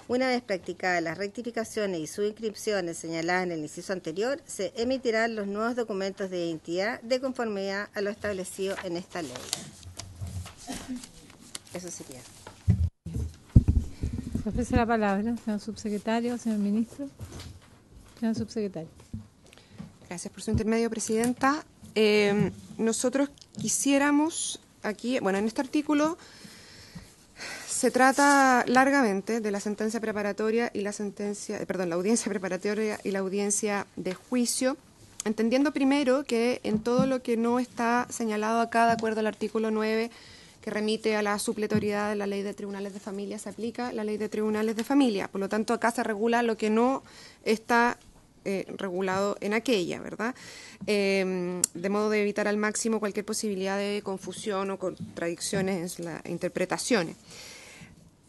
S2: Una vez practicadas las rectificaciones y subinscripciones señaladas en el inciso anterior, se emitirán los nuevos documentos de identidad de conformidad a lo establecido en esta ley. Eso sería.
S1: Se ofrece la palabra, señor subsecretario, señor ministro. Señor subsecretario.
S3: Gracias por su intermedio, presidenta. Nosotros quisiéramos aquí, bueno, en este artículo se trata largamente de la sentencia preparatoria y la audiencia preparatoria y la audiencia de juicio, entendiendo primero que en todo lo que no está señalado acá, de acuerdo al artículo 9, que remite a la supletoriedad de la Ley de Tribunales de Familia, se aplica la Ley de Tribunales de Familia. Por lo tanto, acá se regula lo que no está regulado en aquella, ¿verdad? De modo de evitar al máximo cualquier posibilidad de confusión o contradicciones en las interpretaciones.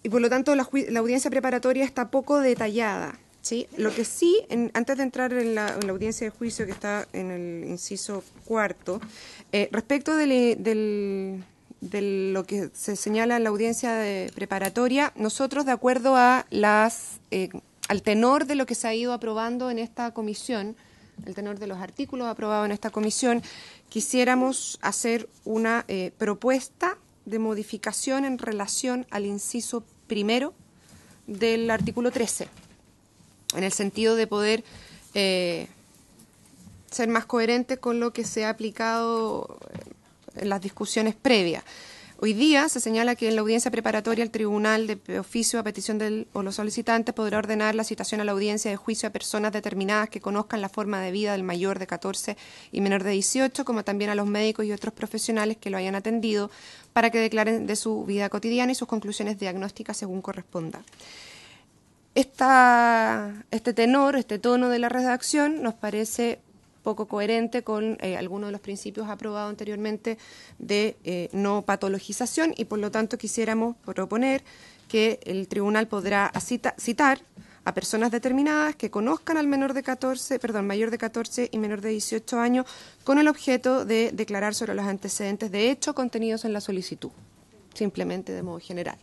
S3: Y por lo tanto la audiencia preparatoria está poco detallada, ¿sí? Lo que sí, antes de entrar en la audiencia de juicio que está en el inciso cuarto, respecto de lo que se señala en la audiencia preparatoria, nosotros, de acuerdo a al tenor de lo que se ha ido aprobando en esta comisión, el tenor de los artículos aprobados en esta comisión, quisiéramos hacer una propuesta de modificación en relación al inciso primero del artículo 13, en el sentido de poder ser más coherente con lo que se ha aplicado en las discusiones previas. Hoy día se señala que en la audiencia preparatoria el tribunal de oficio a petición del o los solicitantes podrá ordenar la citación a la audiencia de juicio a personas determinadas que conozcan la forma de vida del mayor de 14 y menor de 18, como también a los médicos y otros profesionales que lo hayan atendido, para que declaren de su vida cotidiana y sus conclusiones diagnósticas según corresponda. Este tenor, este tono de la redacción nos parece poco coherente con algunos de los principios aprobados anteriormente de no patologización, y por lo tanto quisiéramos proponer que el tribunal podrá citar a personas determinadas que conozcan al mayor de 14 y menor de 18 años con el objeto de declarar sobre los antecedentes de hecho contenidos en la solicitud, simplemente de modo general.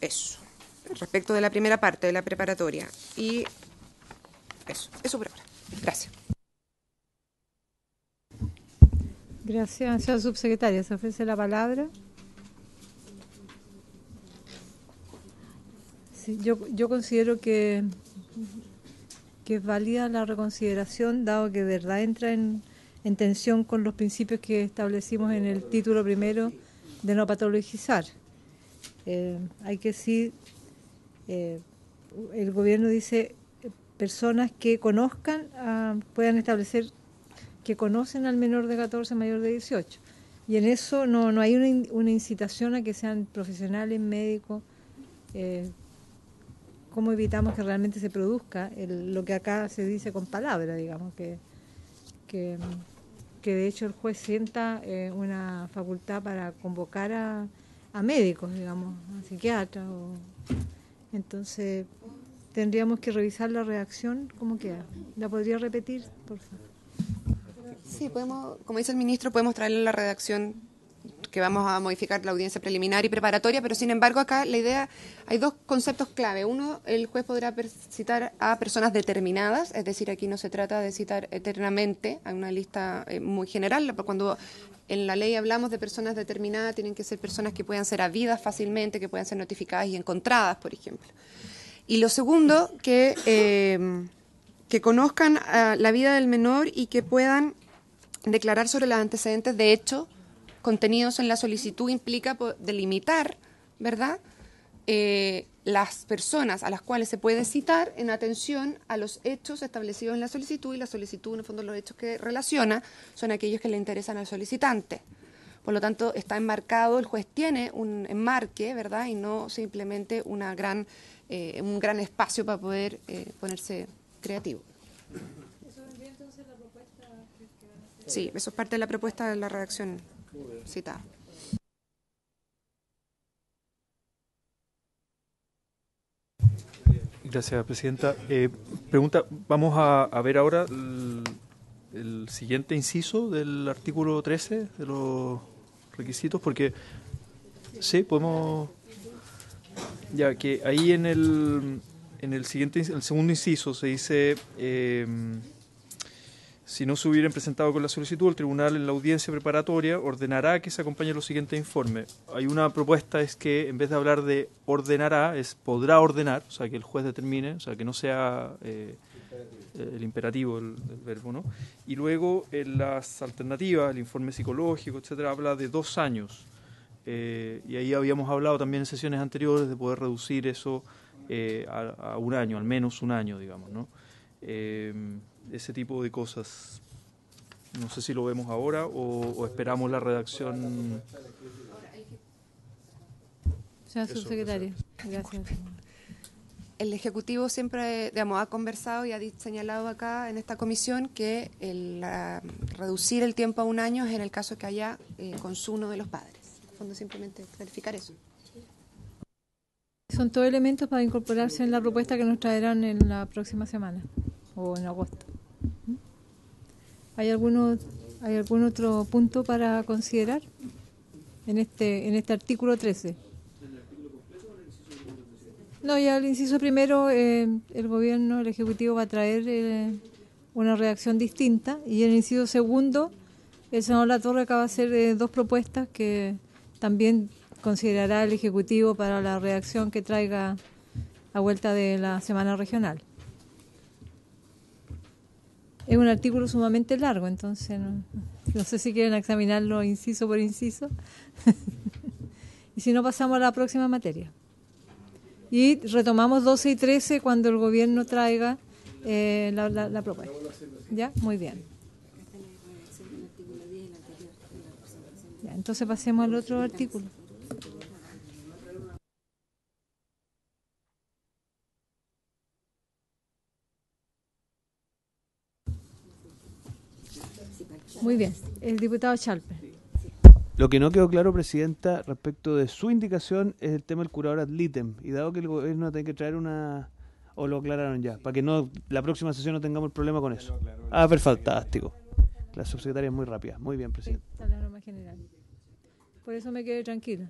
S3: Eso. Respecto de la primera parte de la preparatoria. Y eso por ahora. Gracias.
S1: Gracias, señora subsecretaria. ¿Se ofrece la palabra? Sí, yo considero que es válida la reconsideración, dado que de verdad entra en tensión con los principios que establecimos en el título primero de no patologizar. Hay que decir, el gobierno dice personas que conozcan, puedan establecer que conocen al menor de 14, mayor de 18. Y en eso no hay una incitación a que sean profesionales, médicos. ¿Cómo evitamos que realmente se produzca lo que acá se dice con palabras, digamos, que de hecho el juez sienta una facultad para convocar a médicos, digamos, a psiquiatras? Entonces, tendríamos que revisar la redacción, ¿cómo queda? ¿La podría repetir, por favor?
S3: Sí, podemos, como dice el ministro, podemos traerle la redacción que vamos a modificar la audiencia preliminar y preparatoria, pero sin embargo acá la idea, hay dos conceptos clave. Uno, el juez podrá citar a personas determinadas, es decir, aquí no se trata de citar eternamente a una lista muy general. Cuando en la ley hablamos de personas determinadas, tienen que ser personas que puedan ser habidas fácilmente, que puedan ser notificadas y encontradas, por ejemplo. Y lo segundo, que conozcan la vida del menor y que puedan declarar sobre los antecedentes de hecho contenidos en la solicitud. Implica delimitar, ¿verdad?, las personas a las cuales se puede citar en atención a los hechos establecidos en la solicitud, y la solicitud, en el fondo, los hechos que relaciona son aquellos que le interesan al solicitante. Por lo tanto, está enmarcado, el juez tiene un enmarque, ¿verdad?, y no simplemente un gran espacio para poder ponerse creativo. ¿Eso vendría entonces la propuesta que van a hacer? Sí, eso es parte de la propuesta de la redacción citada.
S8: Gracias, Presidenta. Pregunta, vamos a ver ahora el siguiente inciso del artículo 13 de los requisitos, porque sí, podemos, ya que ahí en el segundo inciso se dice, si no se hubieran presentado con la solicitud, el tribunal en la audiencia preparatoria ordenará que se acompañe los siguientes informes. Hay una propuesta, es que en vez de hablar de ordenará, es podrá ordenar, o sea, que el juez determine, o sea, que no sea el imperativo, el verbo, ¿no? Y luego en las alternativas, el informe psicológico, etcétera, habla de 2 años. Y ahí habíamos hablado también en sesiones anteriores de poder reducir eso a 1 año, al menos 1 año, digamos, ¿no? Ese tipo de cosas. No sé si lo vemos ahora o esperamos la redacción.
S1: Señora subsecretaria, gracias.
S3: El Ejecutivo siempre, digamos, ha conversado y ha señalado acá en esta comisión que reducir el tiempo a 1 año es en el caso que haya consumo de los padres. En el fondo, simplemente clarificar eso.
S1: Son todos elementos para incorporarse en la propuesta que nos traerán en la próxima semana o en agosto. ¿Hay algún otro punto para considerar en este artículo 13? No, ya el inciso primero, el gobierno, el Ejecutivo va a traer una redacción distinta, y en el inciso segundo, el senador Latorre acaba de hacer 2 propuestas que también considerará el Ejecutivo para la redacción que traiga a vuelta de la semana regional. Es un artículo sumamente largo, entonces no sé si quieren examinarlo inciso por inciso. Y si no, pasamos a la próxima materia. Y retomamos 12 y 13 cuando el gobierno traiga la propuesta. ¿Ya? Muy bien. Ya, entonces pasemos al otro artículo. Muy bien. El diputado Chalper.
S6: Lo que no quedó claro, Presidenta, respecto de su indicación es el tema del curador ad litem. Y dado que el gobierno tiene que traer una... ¿O lo aclararon ya? Para que no la próxima sesión no tengamos el problema con eso. Ah, fantástico. La subsecretaria es muy rápida. Muy bien, Presidenta.
S1: Está la norma general. Por eso me quedé tranquila.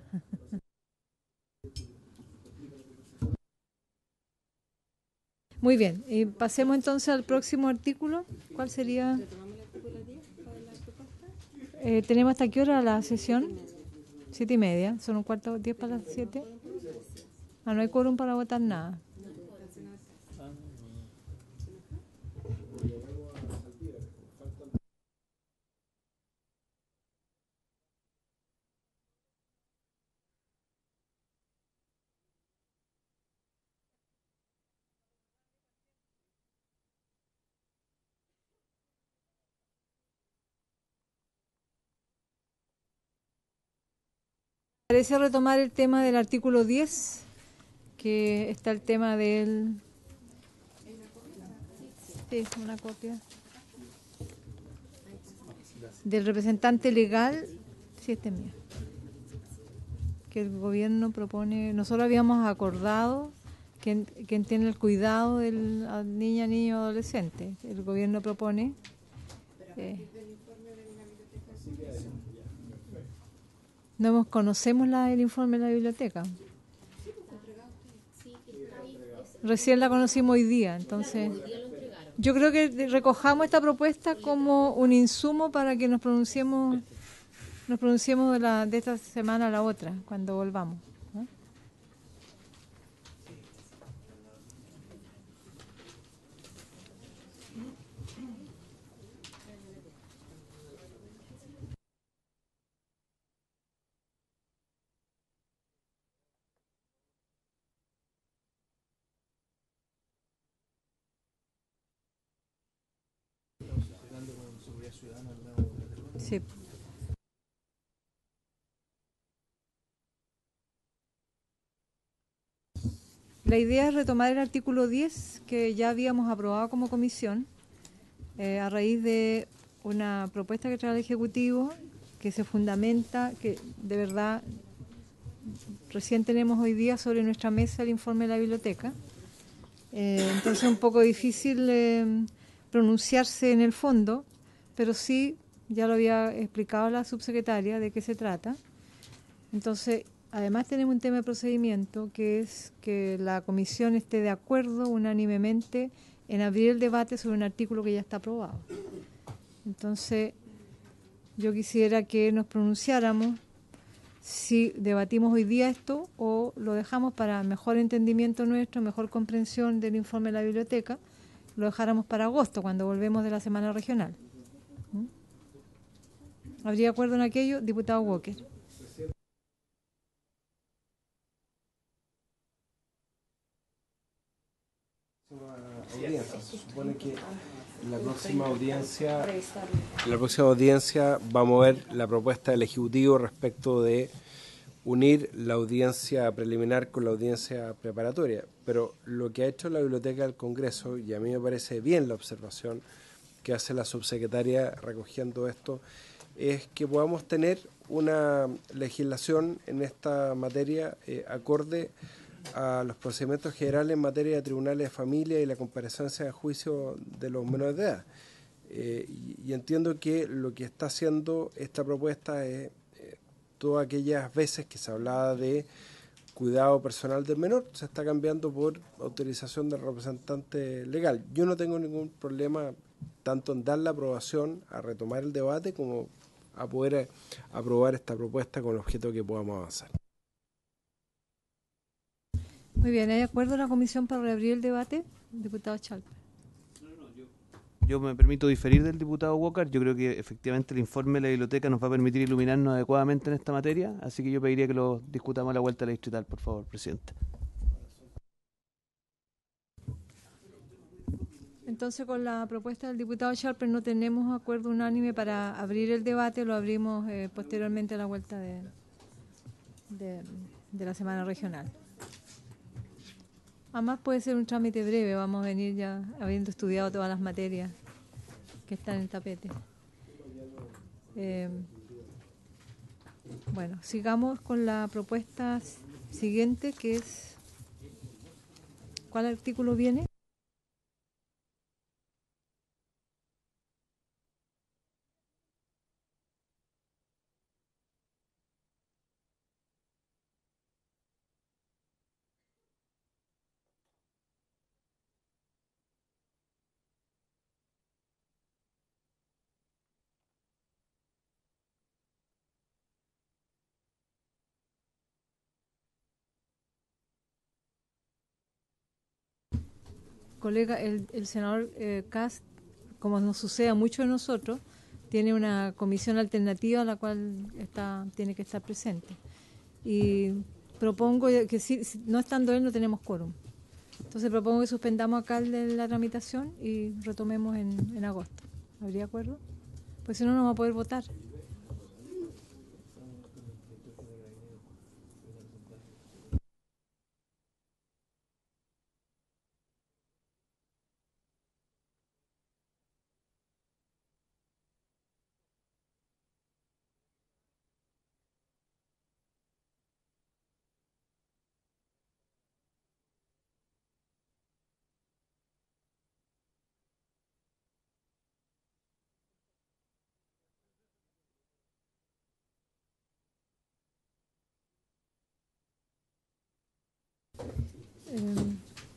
S1: Muy bien. Y pasemos entonces al próximo artículo. ¿Cuál sería? ¿Tenemos hasta qué hora la sesión? 7:30. Son un cuarto, 10 para las 7. Ah, no hay quórum para votar nada. Parece retomar el tema del artículo 10, que está el tema del... Sí, una copia. Del representante legal, sí, este es mío. Que el gobierno propone, nosotros habíamos acordado quien tiene el cuidado de la niña, niño, adolescente. El gobierno propone... No conocemos el informe de la biblioteca. Recién la conocimos hoy día, entonces yo creo que recojamos esta propuesta como un insumo para que nos pronunciemos de esta semana a la otra, cuando volvamos, ¿no? Sí. La idea es retomar el artículo 10 que ya habíamos aprobado como comisión a raíz de una propuesta que trae el Ejecutivo que se fundamenta, que de verdad recién tenemos hoy día sobre nuestra mesa el informe de la biblioteca. Entonces es un poco difícil pronunciarse en el fondo, pero sí, ya lo había explicado la subsecretaria de qué se trata. Entonces, además tenemos un tema de procedimiento, que es que la comisión esté de acuerdo unánimemente en abrir el debate sobre un artículo que ya está aprobado. Entonces, yo quisiera que nos pronunciáramos si debatimos hoy día esto o lo dejamos para mejor entendimiento nuestro, mejor comprensión del informe de la biblioteca, lo dejáramos para agosto, cuando volvemos de la semana regional. ¿Habría acuerdo en aquello, diputado Walker?
S4: Se supone que la próxima audiencia va a mover la propuesta del Ejecutivo respecto de unir la audiencia preliminar con la audiencia preparatoria. Pero lo que ha hecho la Biblioteca del Congreso, y a mí me parece bien la observación que hace la subsecretaria recogiendo esto, es que podamos tener una legislación en esta materia acorde a los procedimientos generales en materia de tribunales de familia y la comparecencia de juicio de los menores de edad. Y entiendo que lo que está haciendo esta propuesta es todas aquellas veces que se hablaba de cuidado personal del menor, se está cambiando por autorización del representante legal. Yo no tengo ningún problema tanto en dar la aprobación a retomar el debate como a poder aprobar esta propuesta con el objeto que podamos avanzar.
S1: Muy bien, ¿hay acuerdo en la comisión para reabrir el debate? Diputado Chalper.
S6: yo me permito diferir del diputado Walker. Yo creo que efectivamente el informe de la biblioteca nos va a permitir iluminarnos adecuadamente en esta materia, así que yo pediría que lo discutamos a la vuelta de la distrital, por favor, presidente.
S1: Entonces, con la propuesta del diputado Sharper no tenemos acuerdo unánime para abrir el debate, lo abrimos posteriormente a la vuelta de la semana regional. Además puede ser un trámite breve, vamos a venir ya habiendo estudiado todas las materias que están en el tapete. Bueno, sigamos con la propuesta siguiente, que es... ¿Cuál artículo viene? Colega, el senador Kast, como nos sucede a muchos de nosotros, tiene una comisión alternativa a la cual tiene que estar presente. Y propongo que si no estando él no tenemos quórum. Entonces propongo que suspendamos acá la tramitación y retomemos en agosto. ¿Habría acuerdo? Pues si no, no vamos a poder votar.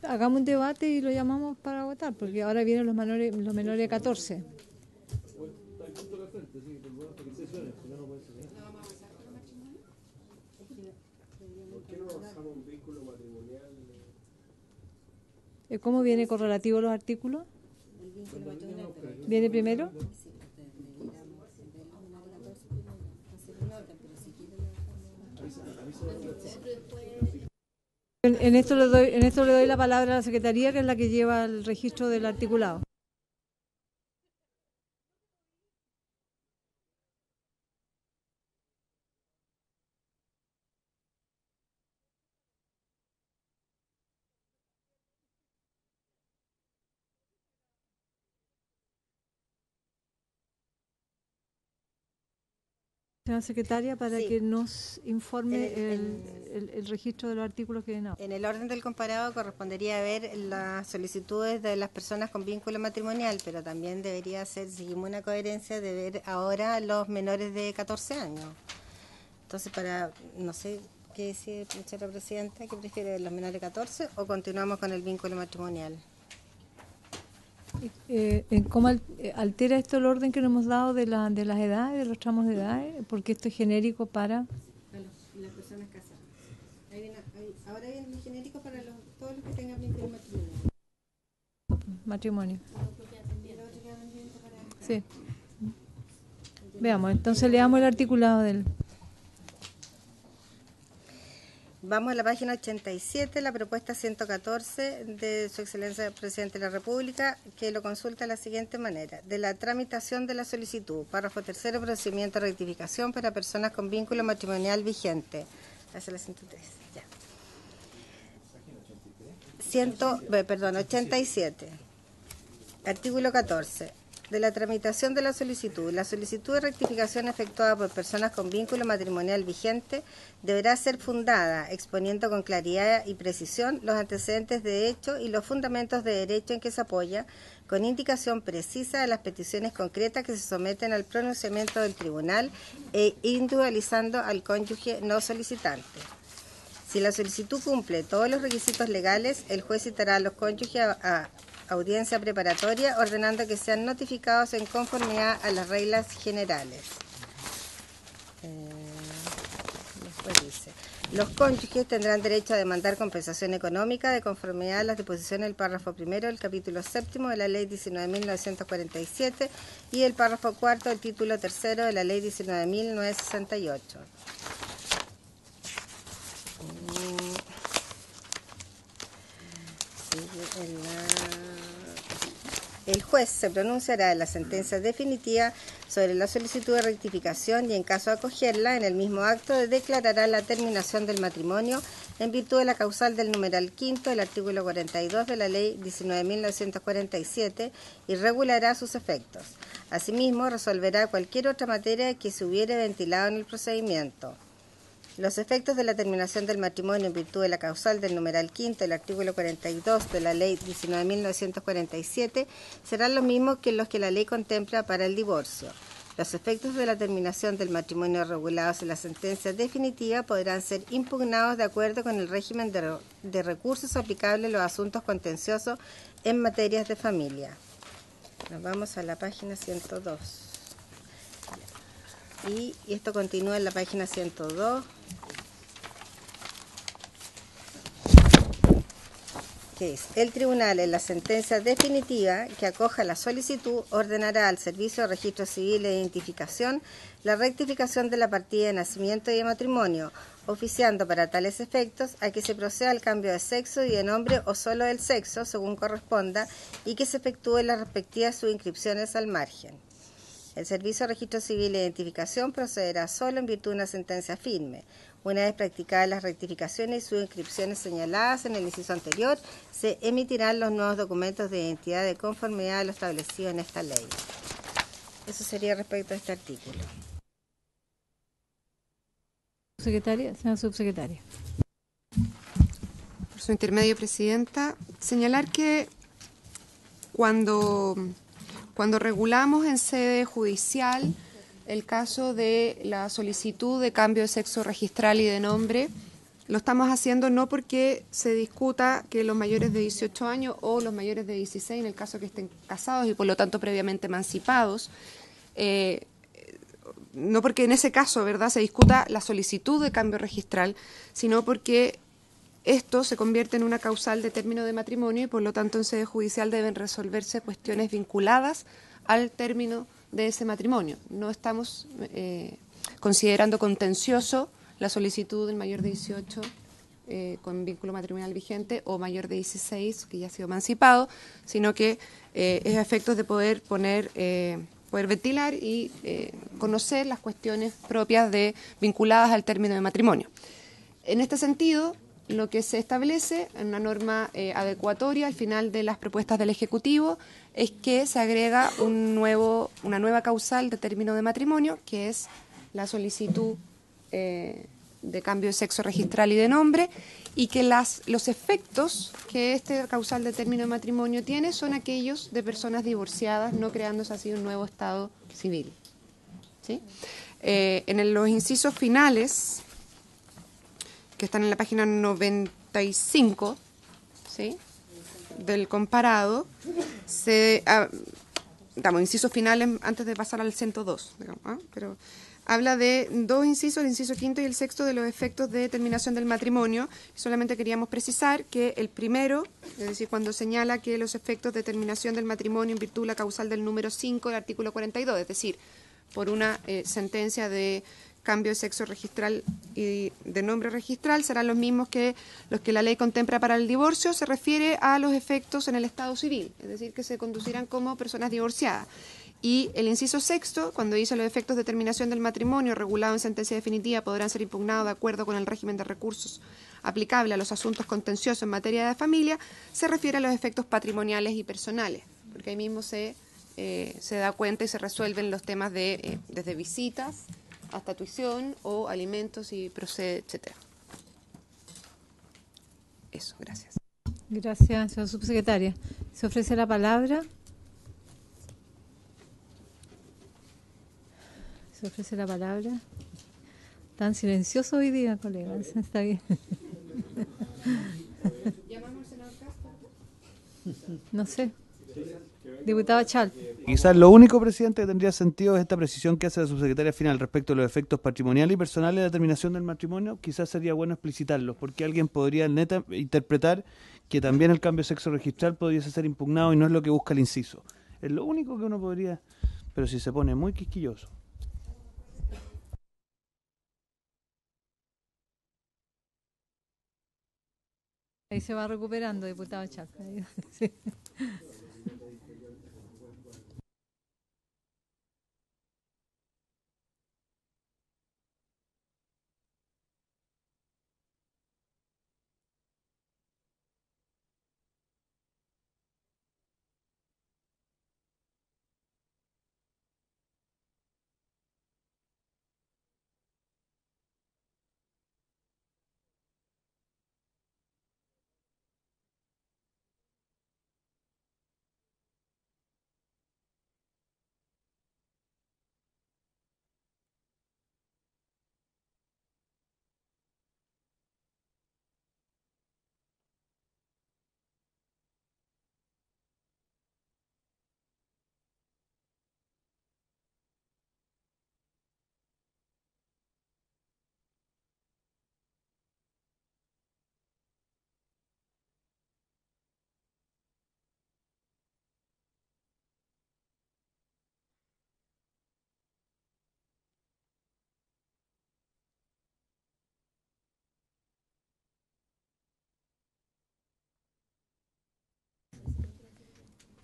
S1: Hagamos un debate y lo llamamos para votar, porque ahora vienen los menores de 14. ¿Cómo viene correlativo los artículos? ¿Viene primero? En esto le doy la palabra a la Secretaría, que es la que lleva el registro del articulado. Señora secretaria, para
S2: Sí.
S1: que nos informe el registro de los artículos que vienen ahora.
S2: En el orden del comparado correspondería ver las solicitudes de las personas con vínculo matrimonial, pero también debería ser, seguimos una coherencia de ver ahora los menores de 14 años. Entonces, no sé qué decide, señora presidenta, ¿qué prefiere, los menores de 14 o continuamos con el vínculo matrimonial?
S1: ¿Cómo altera esto el orden que nos hemos dado de las edades, de los tramos de edades? Porque esto es genérico para...
S2: Las personas casadas. Ahora viene el genérico para todos los que tengan vínculo matrimonial.
S1: Matrimonio. Sí. Veamos, entonces leamos el articulado del...
S2: Vamos a la página 87, la propuesta 114 de Su Excelencia el Presidente de la República, que lo consulta de la siguiente manera. De la tramitación de la solicitud, párrafo tercero, procedimiento de rectificación para personas con vínculo matrimonial vigente. Hacia la 103, ya. 87. Artículo 14. De la tramitación de la solicitud. La solicitud de rectificación efectuada por personas con vínculo matrimonial vigente deberá ser fundada, exponiendo con claridad y precisión los antecedentes de hecho y los fundamentos de derecho en que se apoya, con indicación precisa de las peticiones concretas que se someten al pronunciamiento del tribunal e individualizando al cónyuge no solicitante. Si la solicitud cumple todos los requisitos legales, el juez citará a los cónyuges a audiencia preparatoria, ordenando que sean notificados en conformidad a las reglas generales. Después dice, Los cónyuges tendrán derecho a demandar compensación económica de conformidad a las disposiciones del párrafo primero del capítulo séptimo de la Ley 19.947 y el párrafo cuarto del título tercero de la Ley 19.968. El juez se pronunciará en la sentencia definitiva sobre la solicitud de rectificación y, en caso de acogerla, en el mismo acto declarará la terminación del matrimonio en virtud de la causal del numeral quinto del artículo 42 de la Ley 19.947 y regulará sus efectos. Asimismo, resolverá cualquier otra materia que se hubiere ventilado en el procedimiento. Los efectos de la terminación del matrimonio en virtud de la causal del numeral quinto del artículo 42 de la Ley 19.947 serán los mismos que los que la ley contempla para el divorcio. Los efectos de la terminación del matrimonio regulados en la sentencia definitiva podrán ser impugnados de acuerdo con el régimen de recursos aplicable a los asuntos contenciosos en materias de familia. Nos vamos a la página 102. Y esto continúa en la página 102. Que es: el tribunal, en la sentencia definitiva que acoja la solicitud, ordenará al Servicio de Registro Civil e Identificación la rectificación de la partida de nacimiento y de matrimonio, oficiando para tales efectos a que se proceda al cambio de sexo y de nombre o solo del sexo, según corresponda, y que se efectúen las respectivas subinscripciones al margen. El Servicio de Registro Civil e Identificación procederá solo en virtud de una sentencia firme. Una vez practicadas las rectificaciones y subinscripciones señaladas en el inciso anterior, se emitirán los nuevos documentos de identidad de conformidad a lo establecido en esta ley. Eso sería respecto a este artículo.
S1: Secretaria, señora subsecretaria.
S3: Por su intermedio, Presidenta, señalar que cuando regulamos en sede judicial el caso de la solicitud de cambio de sexo registral y de nombre, lo estamos haciendo no porque se discuta que los mayores de 18 años o los mayores de 16, en el caso que estén casados y por lo tanto previamente emancipados, no porque en ese caso, ¿verdad?, se discuta la solicitud de cambio registral, sino porque esto se convierte en una causal de término de matrimonio y por lo tanto en sede judicial deben resolverse cuestiones vinculadas al término de ese matrimonio. No estamos considerando contencioso la solicitud del mayor de 18 con vínculo matrimonial vigente o mayor de 16 que ya ha sido emancipado, sino que es a efectos de poder ventilar y conocer las cuestiones propias vinculadas al término de matrimonio. En este sentido, lo que se establece en una norma adecuatoria al final de las propuestas del Ejecutivo es que se agrega una nueva causal de término de matrimonio, que es la solicitud de cambio de sexo registral y de nombre, y que los efectos que este causal de término de matrimonio tiene son aquellos de personas divorciadas, no creándose así un nuevo estado civil. ¿Sí? En los incisos finales, que están en la página 95, ¿sí?, del comparado, incisos finales antes de pasar al 102, digamos, pero habla de dos incisos, el inciso quinto y el sexto, de los efectos de determinación del matrimonio. Solamente queríamos precisar que el primero, es decir, cuando señala que los efectos de determinación del matrimonio en virtud de la causal del número 5 del artículo 42, es decir, por una sentencia de cambio de sexo registral y de nombre registral, serán los mismos que los que la ley contempla para el divorcio, se refiere a los efectos en el estado civil, es decir, que se conducirán como personas divorciadas. Y el inciso sexto, cuando dice los efectos de terminación del matrimonio regulado en sentencia definitiva podrán ser impugnados de acuerdo con el régimen de recursos aplicable a los asuntos contenciosos en materia de familia, se refiere a los efectos patrimoniales y personales, porque ahí mismo se da cuenta y se resuelven los temas de desde visitas hasta tuición o alimentos y procede, etcétera. Eso, gracias.
S1: Gracias, señora subsecretaria. Se ofrece la palabra. Se ofrece la palabra. Tan silencioso hoy día, colegas. Está bien.
S3: ¿Llamamos al senador Castro?
S1: No sé. Diputada Chal.
S6: Quizás lo único, presidente, que tendría sentido es esta precisión que hace la subsecretaria final respecto a los efectos patrimoniales y personales de la terminación del matrimonio. Quizás sería bueno explicitarlos, porque alguien podría interpretar que también el cambio de sexo registral pudiese ser impugnado y no es lo que busca el inciso. Es lo único que uno podría, pero si se pone muy quisquilloso.
S1: Ahí se va recuperando, diputado Chal. Sí.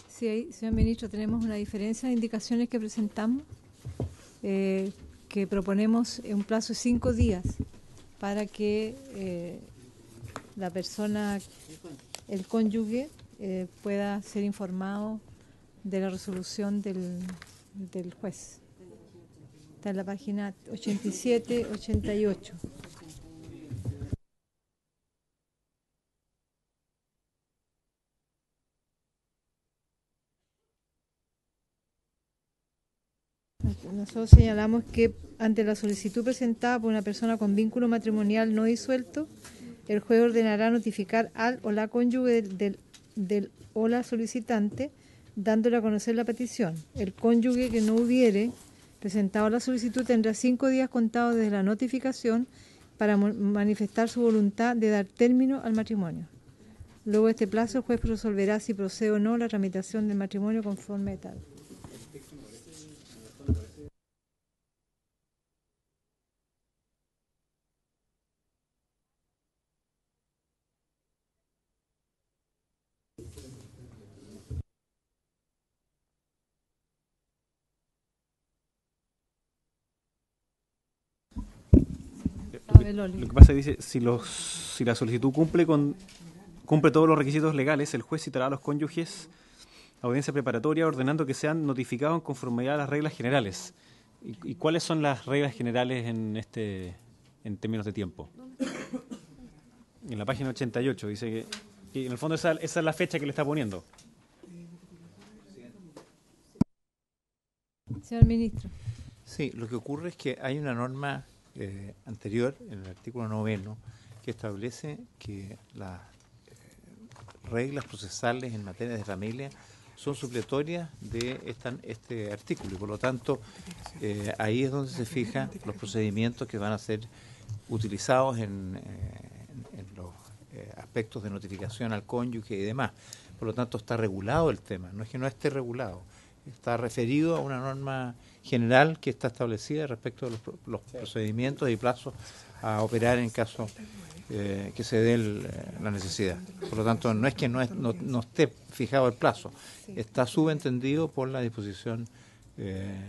S1: Sí, ahí, señor ministro, tenemos una diferencia de indicaciones que presentamos, que proponemos un plazo de 5 días para que la persona, el cónyuge, pueda ser informado de la resolución del juez. Está en la página 87, 88. Nosotros señalamos que ante la solicitud presentada por una persona con vínculo matrimonial no disuelto, el juez ordenará notificar al o la cónyuge del o la solicitante, dándole a conocer la petición. El cónyuge que no hubiere presentado la solicitud tendrá 5 días contados desde la notificación para manifestar su voluntad de dar término al matrimonio. Luego de este plazo, el juez resolverá si procede o no la tramitación del matrimonio conforme a tal.
S9: Lo que pasa es que dice, si la solicitud cumple todos los requisitos legales, el juez citará a los cónyuges a audiencia preparatoria ordenando que sean notificados en conformidad a las reglas generales. ¿Y cuáles son las reglas generales en términos de tiempo? En la página 88 dice que en el fondo esa es la fecha que le está poniendo.
S1: Señor ministro.
S7: Sí, lo que ocurre es que hay una norma anterior, en el artículo 9, que establece que las reglas procesales en materia de familia son supletorias de este artículo y por lo tanto ahí es donde se fijan los procedimientos que van a ser utilizados en los aspectos de notificación al cónyuge y demás. Por lo tanto está regulado el tema, no es que no esté regulado, está referido a una norma general que está establecida respecto de los procedimientos y plazos a operar en caso que se dé la necesidad. Por lo tanto, no es que no esté fijado el plazo, está subentendido por la disposición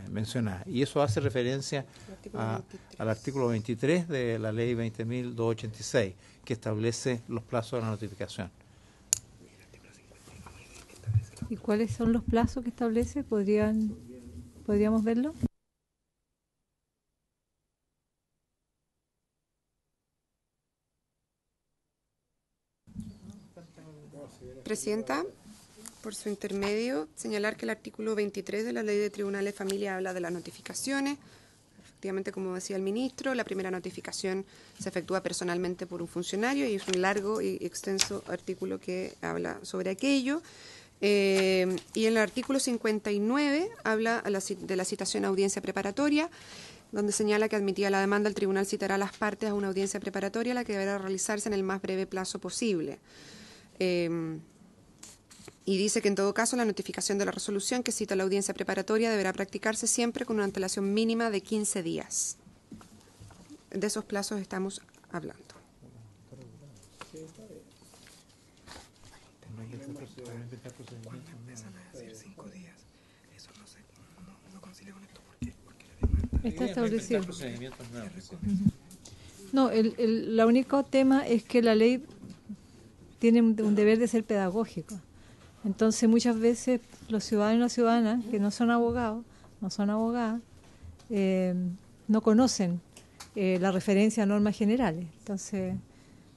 S7: mencionada. Y eso hace referencia al artículo 23 de la ley 20.286, que establece los plazos de la notificación.
S1: ¿Y cuáles son los plazos que establece? ¿Podríamos verlo?
S3: Presidenta, por su intermedio, señalar que el artículo 23 de la Ley de Tribunales de Familia habla de las notificaciones. Efectivamente, como decía el ministro, la primera notificación se efectúa personalmente por un funcionario y es un largo y extenso artículo que habla sobre aquello. Y en el artículo 59 habla de la citación a audiencia preparatoria, donde señala que admitida la demanda, el tribunal citará a las partes a una audiencia preparatoria, la que deberá realizarse en el más breve plazo posible. Y dice que en todo caso la notificación de la resolución que cita la audiencia preparatoria deberá practicarse siempre con una antelación mínima de 15 días. De esos plazos estamos hablando.
S1: Está establecido. No, el único tema es que la ley tiene un deber de ser pedagógico. Entonces muchas veces los ciudadanos y las ciudadanas que no son abogados, no son abogadas, no conocen la referencia a normas generales. Entonces,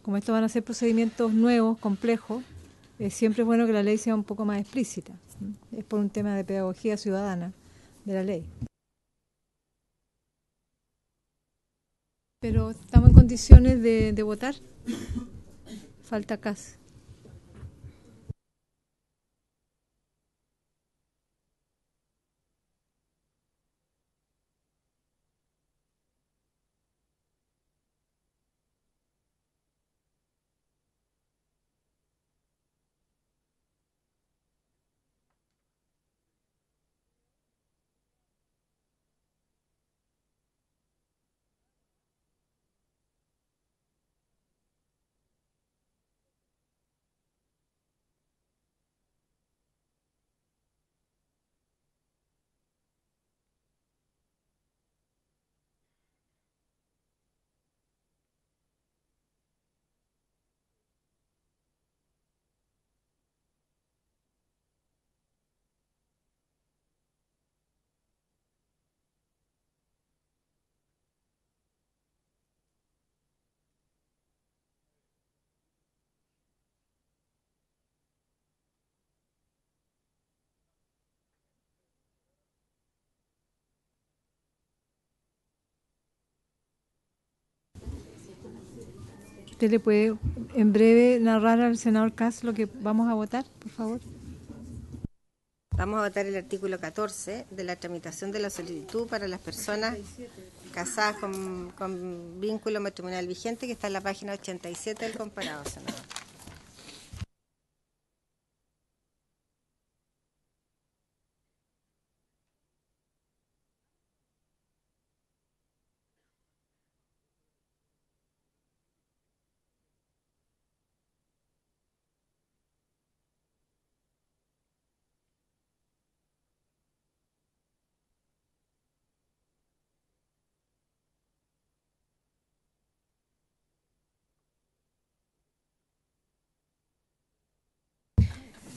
S1: como estos van a ser procedimientos nuevos, complejos, siempre es bueno que la ley sea un poco más explícita. Es por un tema de pedagogía ciudadana de la ley. Pero estamos en condiciones de votar. Falta CAS. ¿Usted le puede en breve narrar al senador Kass lo que vamos a votar, por favor?
S2: Vamos a votar el artículo 14 de la tramitación de la solicitud para las personas casadas con vínculo matrimonial vigente, que está en la página 87 del comparado, senador.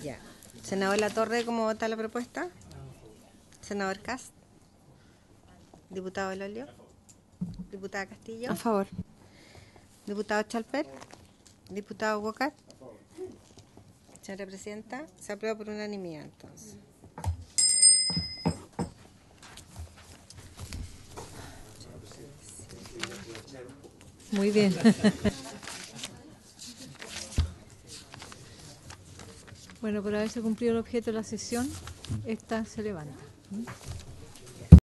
S2: Ya. Senador Latorre, ¿cómo vota la propuesta? Senador Kass. Diputado Belolio. Diputada Castillo.
S3: A favor.
S2: Diputado Chalper. Diputado Bocat. Señora Presidenta, se aprueba por unanimidad entonces.
S1: Muy bien. Bueno, por haberse cumplido el objeto de la sesión, esta se levanta.